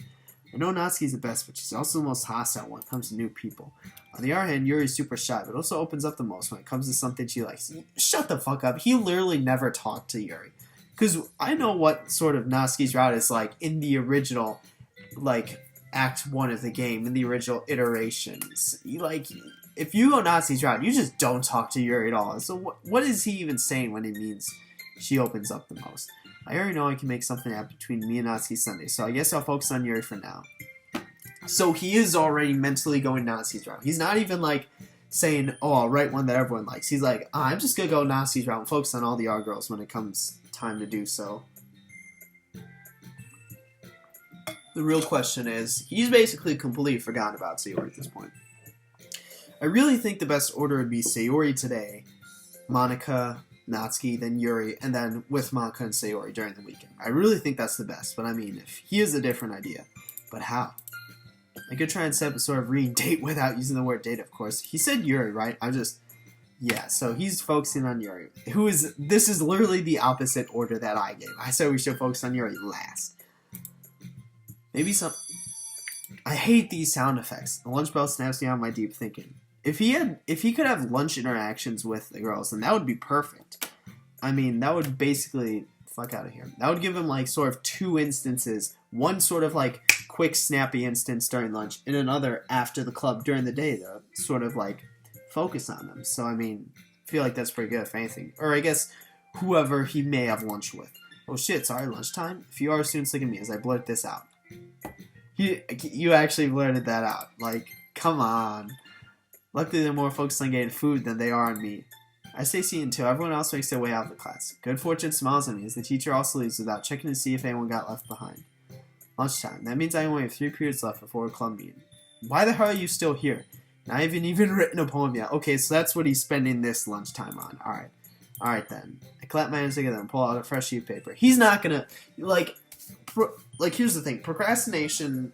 I know Natsuki's the best, but she's also the most hostile when it comes to new people. On the other hand, Yuri's super shy, but also opens up the most when it comes to something she likes. Shut the fuck up. He literally never talked to Yuri. Because I know what sort of Natsuki's route is like in the original, Act 1 of the game, in the original iterations. If you go Natsuki's route, you just don't talk to Yuri at all. So what is he even saying when he means she opens up the most? I already know I can make something happen between me and Natsuki Sunday, so I guess I'll focus on Yuri for now. So he is already mentally going Natsuki's route. He's not even saying, oh, I'll write one that everyone likes. He's like, I'm just gonna go Natsuki's route and focus on all the R girls when it comes time to do so. The real question is, he's basically completely forgotten about Sayori at this point. I really think the best order would be Sayori today, Monica, Natsuki, then Yuri, and then with Monica and Sayori during the weekend. I really think that's the best, but I mean, if he has a different idea. But how? I could try and set up a sort of reading date without using the word date, of course. He said Yuri, right? Yeah, so he's focusing on Yuri. This is literally the opposite order that I gave. I said we should focus on Yuri last. Maybe I hate these sound effects. The lunch bell snaps me out of my deep thinking. If he could have lunch interactions with the girls, then that would be perfect. I mean, that would basically... Fuck out of here. That would give him, sort of two instances. One sort of, quick, snappy instance during lunch, and another after the club during the day, though. Sort of, focus on them. So, I mean, I feel like that's pretty good, if anything. Or I guess whoever he may have lunch with. Oh shit, sorry, lunchtime? If you are students, look at me as I blurt this out. You actually blurted that out. Like, come on. Luckily, they're more focused on getting food than they are on me. I stay seated until everyone else makes their way out of the class. Good fortune smiles on me as the teacher also leaves without checking to see if anyone got left behind. Lunchtime. That means I only have 3 periods left before a club meeting. Why the hell are you still here? And I haven't even written a poem yet. Okay, so that's what he's spending this lunchtime on. Alright. Alright then. I clap my hands together and pull out a fresh sheet of paper. He's not gonna, like, here's the thing. Procrastination,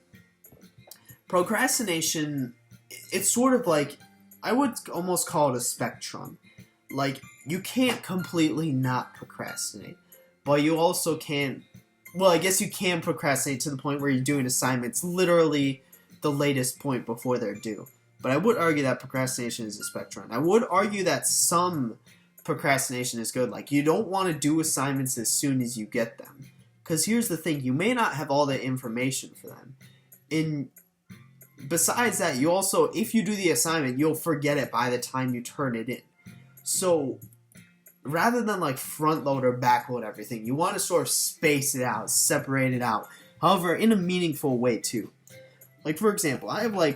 it's sort of like, I would almost call it a spectrum. Like, you can't completely not procrastinate, but you also can't, well, I guess you can procrastinate to the point where you're doing assignments literally the latest point before they're due. But I would argue that procrastination is a spectrum. I would argue that some procrastination is good. Like, you don't want to do assignments as soon as you get them. Because here's the thing, you may not have all the information for them. Besides that, you also, if you do the assignment, you'll forget it by the time you turn it in. So, rather than like front load or back load everything, you want to sort of space it out, separate it out. However, in a meaningful way too. Like, for example, I do have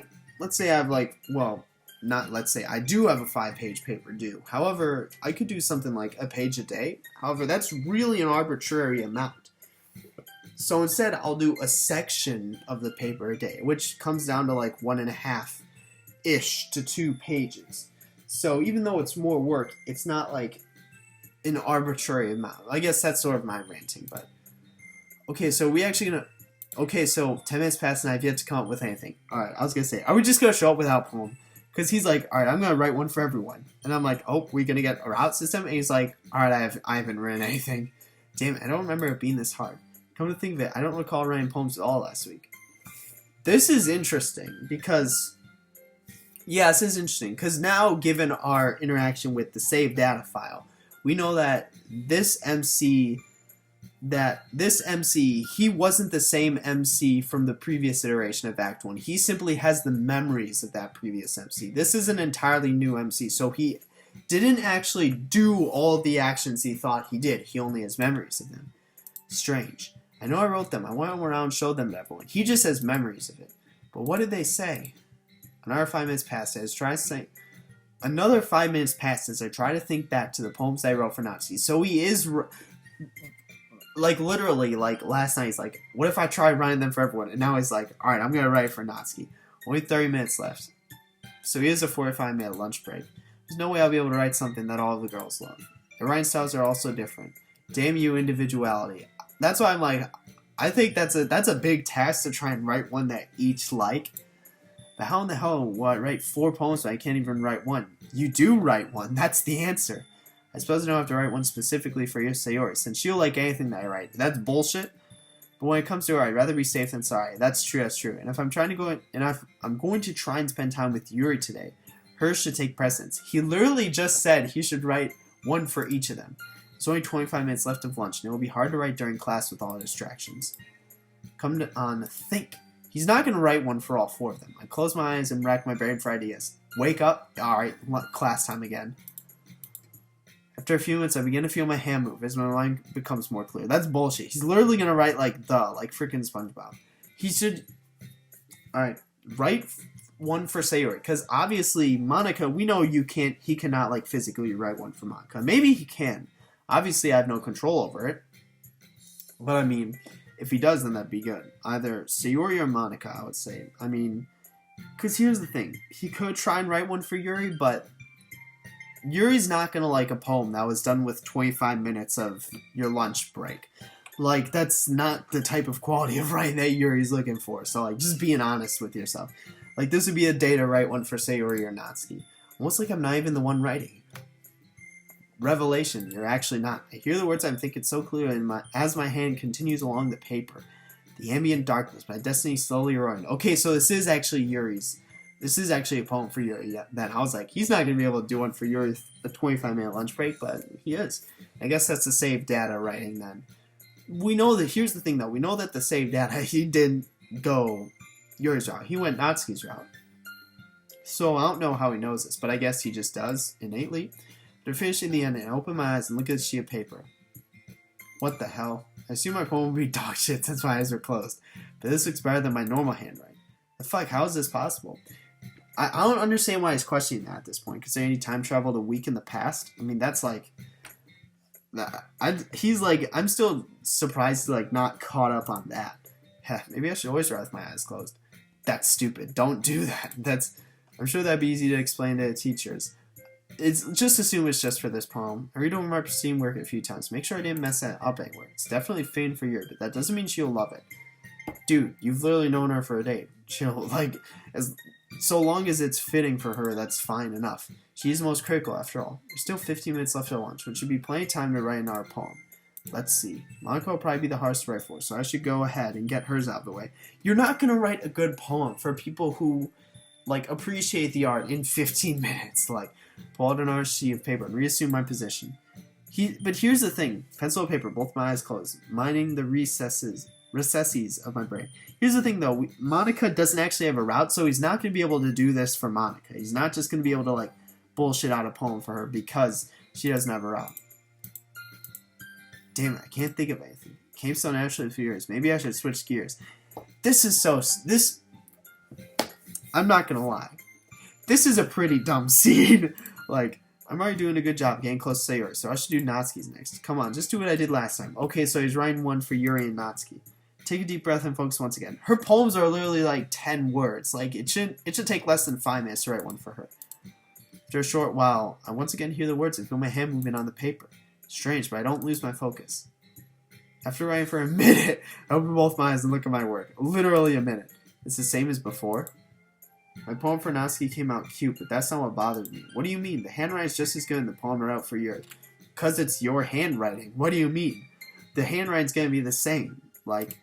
a 5-page paper due. However, I could do something like a page a day. However, that's really an arbitrary amount. So instead, I'll do a section of the paper a day, which comes down to like 1.5-ish to 2 pages. So even though it's more work, it's not like an arbitrary amount. I guess that's sort of my ranting, but... Okay, so so 10 minutes passed and I've yet to come up with anything. Alright, I was gonna say, are we just gonna show up without a poem? Because he's like, alright, I'm gonna write one for everyone. And I'm like, oh, we're gonna get a route system? And he's like, alright, I haven't written anything. Damn it, I don't remember it being this hard. Come to think of it, I don't recall writing poems at all last week. This is interesting, because... Yeah, this is interesting, because now, given our interaction with the save data file, we know that this MC, he wasn't the same MC from the previous iteration of Act 1. He simply has the memories of that previous MC. This is an entirely new MC, so he didn't actually do all of the actions he thought he did. He only has memories of them. Strange. I know I wrote them. I went around and showed them to everyone. He just has memories of it. But what did they say? Another 5 minutes passed as Another 5 minutes passed as I try to think back to the poems I wrote for Nazi. So he is, like, literally, like, last night he's like, what if I tried writing them for everyone? And now he's like, alright, I'm gonna write for Natsuki. Only 30 minutes left. So he has a 45-minute lunch break. There's no way I'll be able to write something that all of the girls love. The writing styles are also different. Damn you, individuality. That's why I'm like, I think that's a big task to try and write one that each like. But how in the hell will I write 4 poems when I can't even write one? You do write one. That's the answer. I suppose I don't have to write one specifically for your Sayori, since she'll like anything that I write. That's bullshit. But when it comes to her, I'd rather be safe than sorry. That's true. And if I'm going to try and spend time with Yuri today, hers should take precedence. He literally just said he should write one for each of them. There's only 25 minutes left of lunch, and it will be hard to write during class with all the distractions. Think. He's not going to write one for all 4 of them. I close my eyes and rack my brain for ideas. Wake up. Alright, class time again. After a few minutes, I begin to feel my hand move as my mind becomes more clear. That's bullshit. He's literally going to write like freaking SpongeBob. He should... Alright, write one for Sayori. Because obviously, Monica, we know he cannot like physically write one for Monica. Maybe he can. Obviously, I have no control over it. But I mean... If he does, then that'd be good. Either Sayori or Monica, I would say. I mean, because here's the thing. He could try and write one for Yuri, but Yuri's not going to like a poem that was done with 25 minutes of your lunch break. Like, that's not the type of quality of writing that Yuri's looking for. So, like, just being honest with yourself. Like, this would be a day to write one for Sayori or Natsuki. Almost like I'm not even the one writing. Revelation, you're actually not. I hear the words I'm thinking so clearly as my hand continues along the paper. The ambient darkness, my destiny slowly eroding. Okay, so this is actually Yuri's. This is actually a poem for Yuri. Yeah, then I was like, he's not going to be able to do one for Yuri a 25-minute lunch break, but he is. I guess that's the save data writing then. We know that, here's the thing though, we know that the save data, he didn't go Yuri's route. He went Natsuki's route. So I don't know how he knows this, but I guess he just does, innately. After finishing the ending, I open my eyes and look at the sheet of paper. What the hell? I assume my poem would be dog shit since my eyes are closed, but this looks better than my normal handwriting. The fuck, how is this possible? I don't understand why he's questioning that at this point, considering he time traveled a week in the past. I mean, that's like... he's like, I'm still surprised to like not caught up on that. Heh, maybe I should always write with my eyes closed. That's stupid. Don't do that. I'm sure that'd be easy to explain to the teachers. It's just assume it's just for this poem. I read over my preceding work a few times. Make sure I didn't mess that up anywhere. It's definitely fitting for you, but that doesn't mean she'll love it. Dude, you've literally known her for a day. Chill. Like, so long as it's fitting for her, that's fine enough. She's the most critical, after all. There's still 15 minutes left at lunch, which should be plenty of time to write another poem. Let's see. Monica will probably be the hardest to write for, so I should go ahead and get hers out of the way. You're not going to write a good poem for people who, like, appreciate the art in 15 minutes. Like, pull out another sheet of paper and reassume my position. But here's the thing. Pencil and paper, both my eyes closed, mining the recesses of my brain. Here's the thing, though. Monica doesn't actually have a route, so he's not going to be able to do this for Monica. He's not just going to be able to, like, bullshit out a poem for her because she doesn't have a route. Damn it, I can't think of anything. It came so naturally for years. Maybe I should switch gears. I'm not going to lie. This is a pretty dumb scene. Like, I'm already doing a good job getting close to yours, so I should do Natsuki's next. Come on, just do what I did last time. Okay, so he's writing one for Yuri and Natsuki. Take a deep breath and focus once again. Her poems are literally like 10 words. Like, it should take less than 5 minutes to write one for her. After a short while, I once again hear the words and feel my hand moving on the paper. Strange, but I don't lose my focus. After writing for a minute, I open both my eyes and look at my work. Literally a minute. It's the same as before. My poem for Natsuki came out cute, but that's not what bothered me. What do you mean? The handwriting is just as good and the poem are out for yours. Because it's your handwriting. What do you mean? The handwriting's gonna be the same. Like,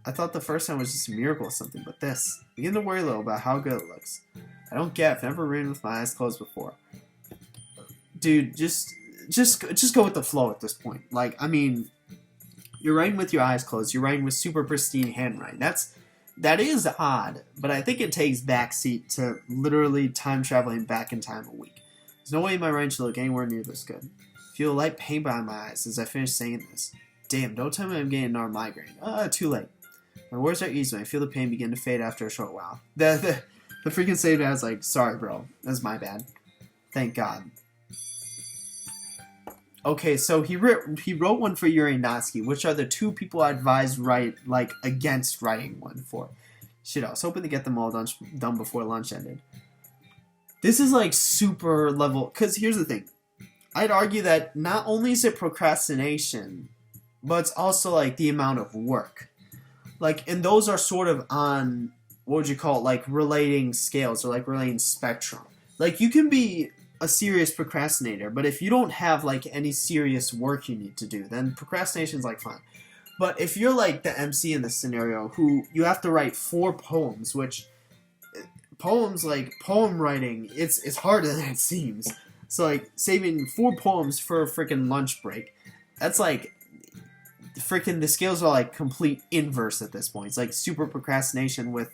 I thought the first time was just a miracle or something, but this. I begin to worry a little about how good it looks. I don't get it. I've never written with my eyes closed before. Dude, just go with the flow at this point. Like, I mean, you're writing with your eyes closed. You're writing with super pristine handwriting. That is odd, but I think it takes backseat to literally time traveling back in time a week. There's no way my writing should look anywhere near this good. I feel a light pain behind my eyes as I finish saying this. Damn, don't tell me I'm getting another migraine. Too late. My words are easy and I feel the pain begin to fade after a short while. The freaking saved I was like, sorry bro, that's my bad. Thank God. Okay, so he wrote one for Yuri and Natsuki, which are the two people I advised against writing one for. Shit, I was hoping to get them all done before lunch ended. This is like super level, because here's the thing. I'd argue that not only is it procrastination, but it's also like the amount of work. Like, and those are sort of on, what would you call it, like relating scales or like relating spectrum. Like, you can be a serious procrastinator, but if you don't have like any serious work you need to do, then procrastination's like fine. But if you're like the MC in this scenario who you have to write 4 poems, which poems, like poem writing, it's harder than it seems. So like saving 4 poems for a freaking lunch break, that's like freaking, the scales are like complete inverse at this point. It's like super procrastination with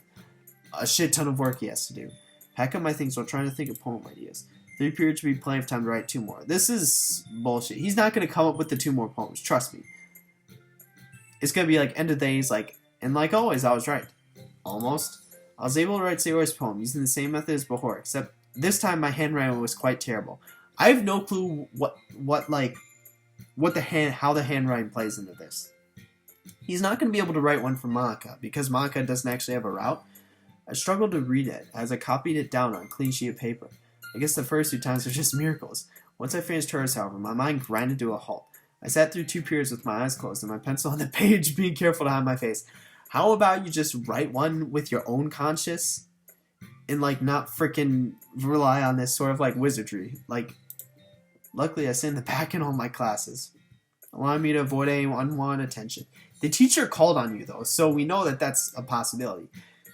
a shit ton of work he has to do. Pack up my things while trying to think of poem ideas. 3 periods should be plenty of time to write 2 more. This is bullshit. He's not going to come up with the 2 more poems. Trust me. It's going to be like end of days, like, and like always, I was right. Almost. I was able to write Sayori's poem using the same method as before, except this time my handwriting was quite terrible. I have no clue how the handwriting plays into this. He's not going to be able to write one for Monica, because Monica doesn't actually have a route. I struggled to read it, as I copied it down on a clean sheet of paper. I guess the first 2 times were just miracles. Once I finished hers, however, my mind grinded to a halt. I sat through 2 periods with my eyes closed and my pencil on the page, being careful to hide my face. How about you just write one with your own conscience and, like, not freaking rely on this sort of, like, wizardry? Like, luckily I sit in the back in all my classes, allowing me to avoid any unwanted attention. The teacher called on you, though, so we know that that's a possibility.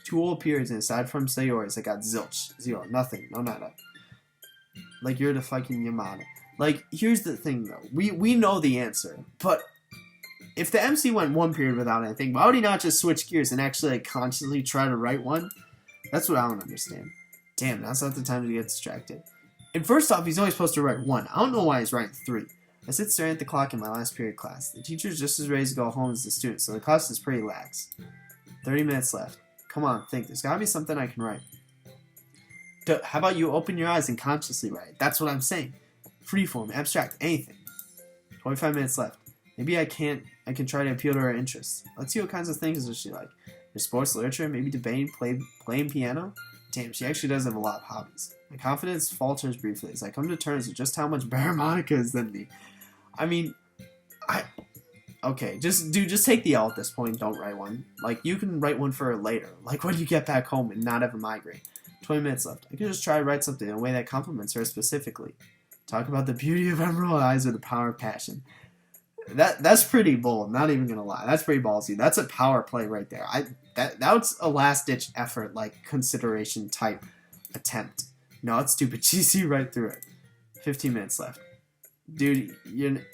2 whole periods, and aside from Sayori's, I got zilch. 0. Nothing. No nada. Like, you're the fucking Yamada. Like, here's the thing, though. We know the answer. But if the MC went 1 period without anything, why would he not just switch gears and actually, like, consciously try to write one? That's what I don't understand. Damn, now's not the time to get distracted. And first off, he's only supposed to write 1. I don't know why he's writing 3. I sit staring at the clock in my last period class. The teacher's just as ready to go home as the students, so the class is pretty lax. 30 minutes left. Come on, think. There's gotta be something I can write. How about you open your eyes and consciously write? That's what I'm saying. Freeform, abstract, anything. 25 minutes left. Maybe I can try to appeal to her interests. Let's see what kinds of things does she like. There's sports, literature, maybe debating, playing piano. Damn, she actually does have a lot of hobbies. My confidence falters briefly as I come to terms with just how much better Monica is than me. I mean, okay, just take the L at this point. Don't write one. Like, you can write one for her later. Like, when you get back home and not have a migraine. 20 minutes left. I can just try to write something in a way that compliments her specifically. Talk about the beauty of emerald eyes or the power of passion. That's pretty bold. Not even gonna lie. That's pretty ballsy. That's a power play right there. That was a last ditch effort, like consideration type attempt. No, it's stupid. You see right through it. 15 minutes left. Dude,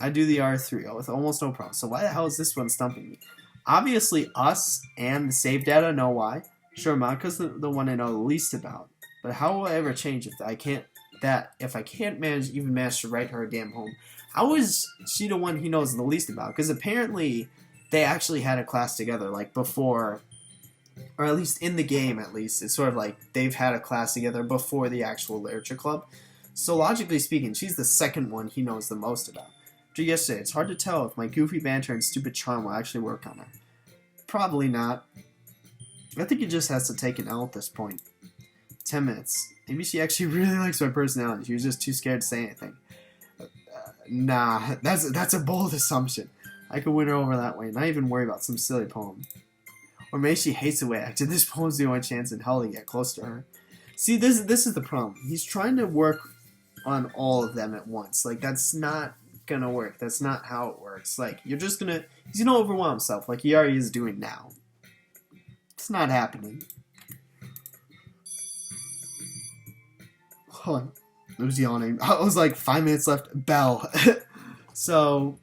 I do the R3 with almost no problem. So why the hell is this one stumping me? Obviously, us and the save data know why. Sure, Monica's the one I know the least about. But how will I ever change if I can't even manage to write her a damn home? How is she the one he knows the least about? Because apparently they actually had a class together, like before, or at least in the game at least. It's sort of like they've had a class together before the actual literature club. So logically speaking, she's the second one he knows the most about. After yesterday, it's hard to tell if my goofy banter and stupid charm will actually work on her. Probably not. I think he just has to take an L at this point. 10 minutes. Maybe she actually really likes my personality. She was just too scared to say anything. Nah, that's a bold assumption. I could win her over that way, not even worry about some silly poem. Or maybe she hates the way I acted. This poem's the only chance in hell to get close to her. See, this is the problem. He's trying to work on all of them at once. Like, that's not gonna work. That's not how it works. Like, he's gonna overwhelm himself like he already is doing now. It's not happening. Hold on. I was yawning. I was like, 5 minutes left. Bell. So,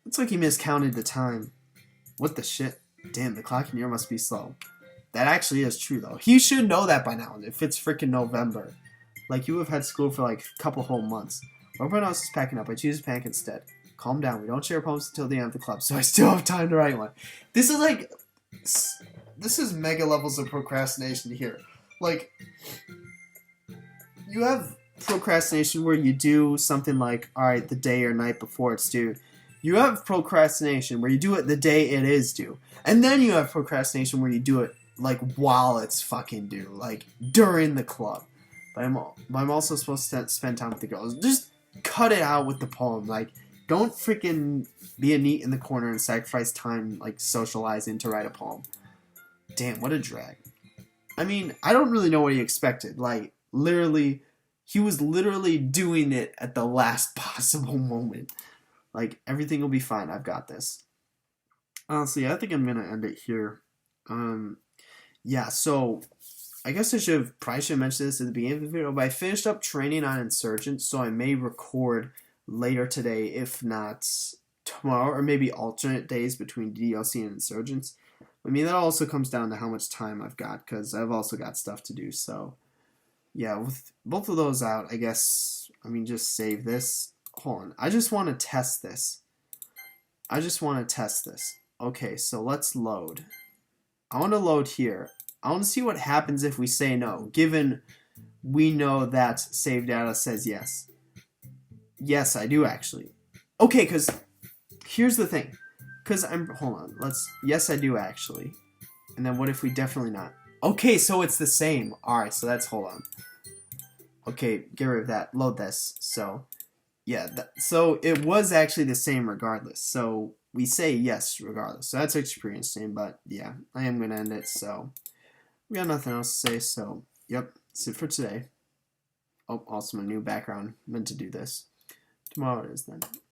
looks like he miscounted the time. What the shit? Damn, the clock in here must be slow. That actually is true, though. He should know that by now, if it's freaking November. Like, you have had school for like a couple whole months. Everyone else is packing up. I choose to pack instead. Calm down. We don't share poems until the end of the club, so I still have time to write one. This is mega levels of procrastination here. Like, you have procrastination where you do something like, alright, the day or night before it's due. You have procrastination where you do it the day it is due. And then you have procrastination where you do it, like, while it's fucking due. Like, during the club. But I'm also supposed to spend time with the girls. Just cut it out with the poem. Like, don't freaking be a neat in the corner and sacrifice time, like, socializing to write a poem. Damn, what a drag. I mean, I don't really know what he expected. Like, literally, he was literally doing it at the last possible moment. Like, everything will be fine. I've got this. Honestly, I think I'm going to end it here. Yeah, so I guess I probably should have mentioned this at the beginning of the video, but I finished up training on Insurgent, so I may record later today, if not tomorrow, or maybe alternate days between DLC and Insurgents. I mean, that also comes down to how much time I've got, because I've also got stuff to do, so yeah, with both of those out, I guess, just save this. Hold on, I just want to test this. Okay, so let's load. I want to load here. I want to see what happens if we say no, given we know that save data says yes. Yes, I do actually. Okay, because here's the thing. Hold on, yes, I do actually. And then what if we definitely not? Okay, so it's the same. Alright, so hold on. Okay, get rid of that. Load this. So, yeah, so it was actually the same regardless. So, we say yes regardless. So that's experiencing, but yeah, I am going to end it. So, we got nothing else to say. So, yep, that's it for today. Oh, also my new background. Meant to do this. Tomorrow it is then.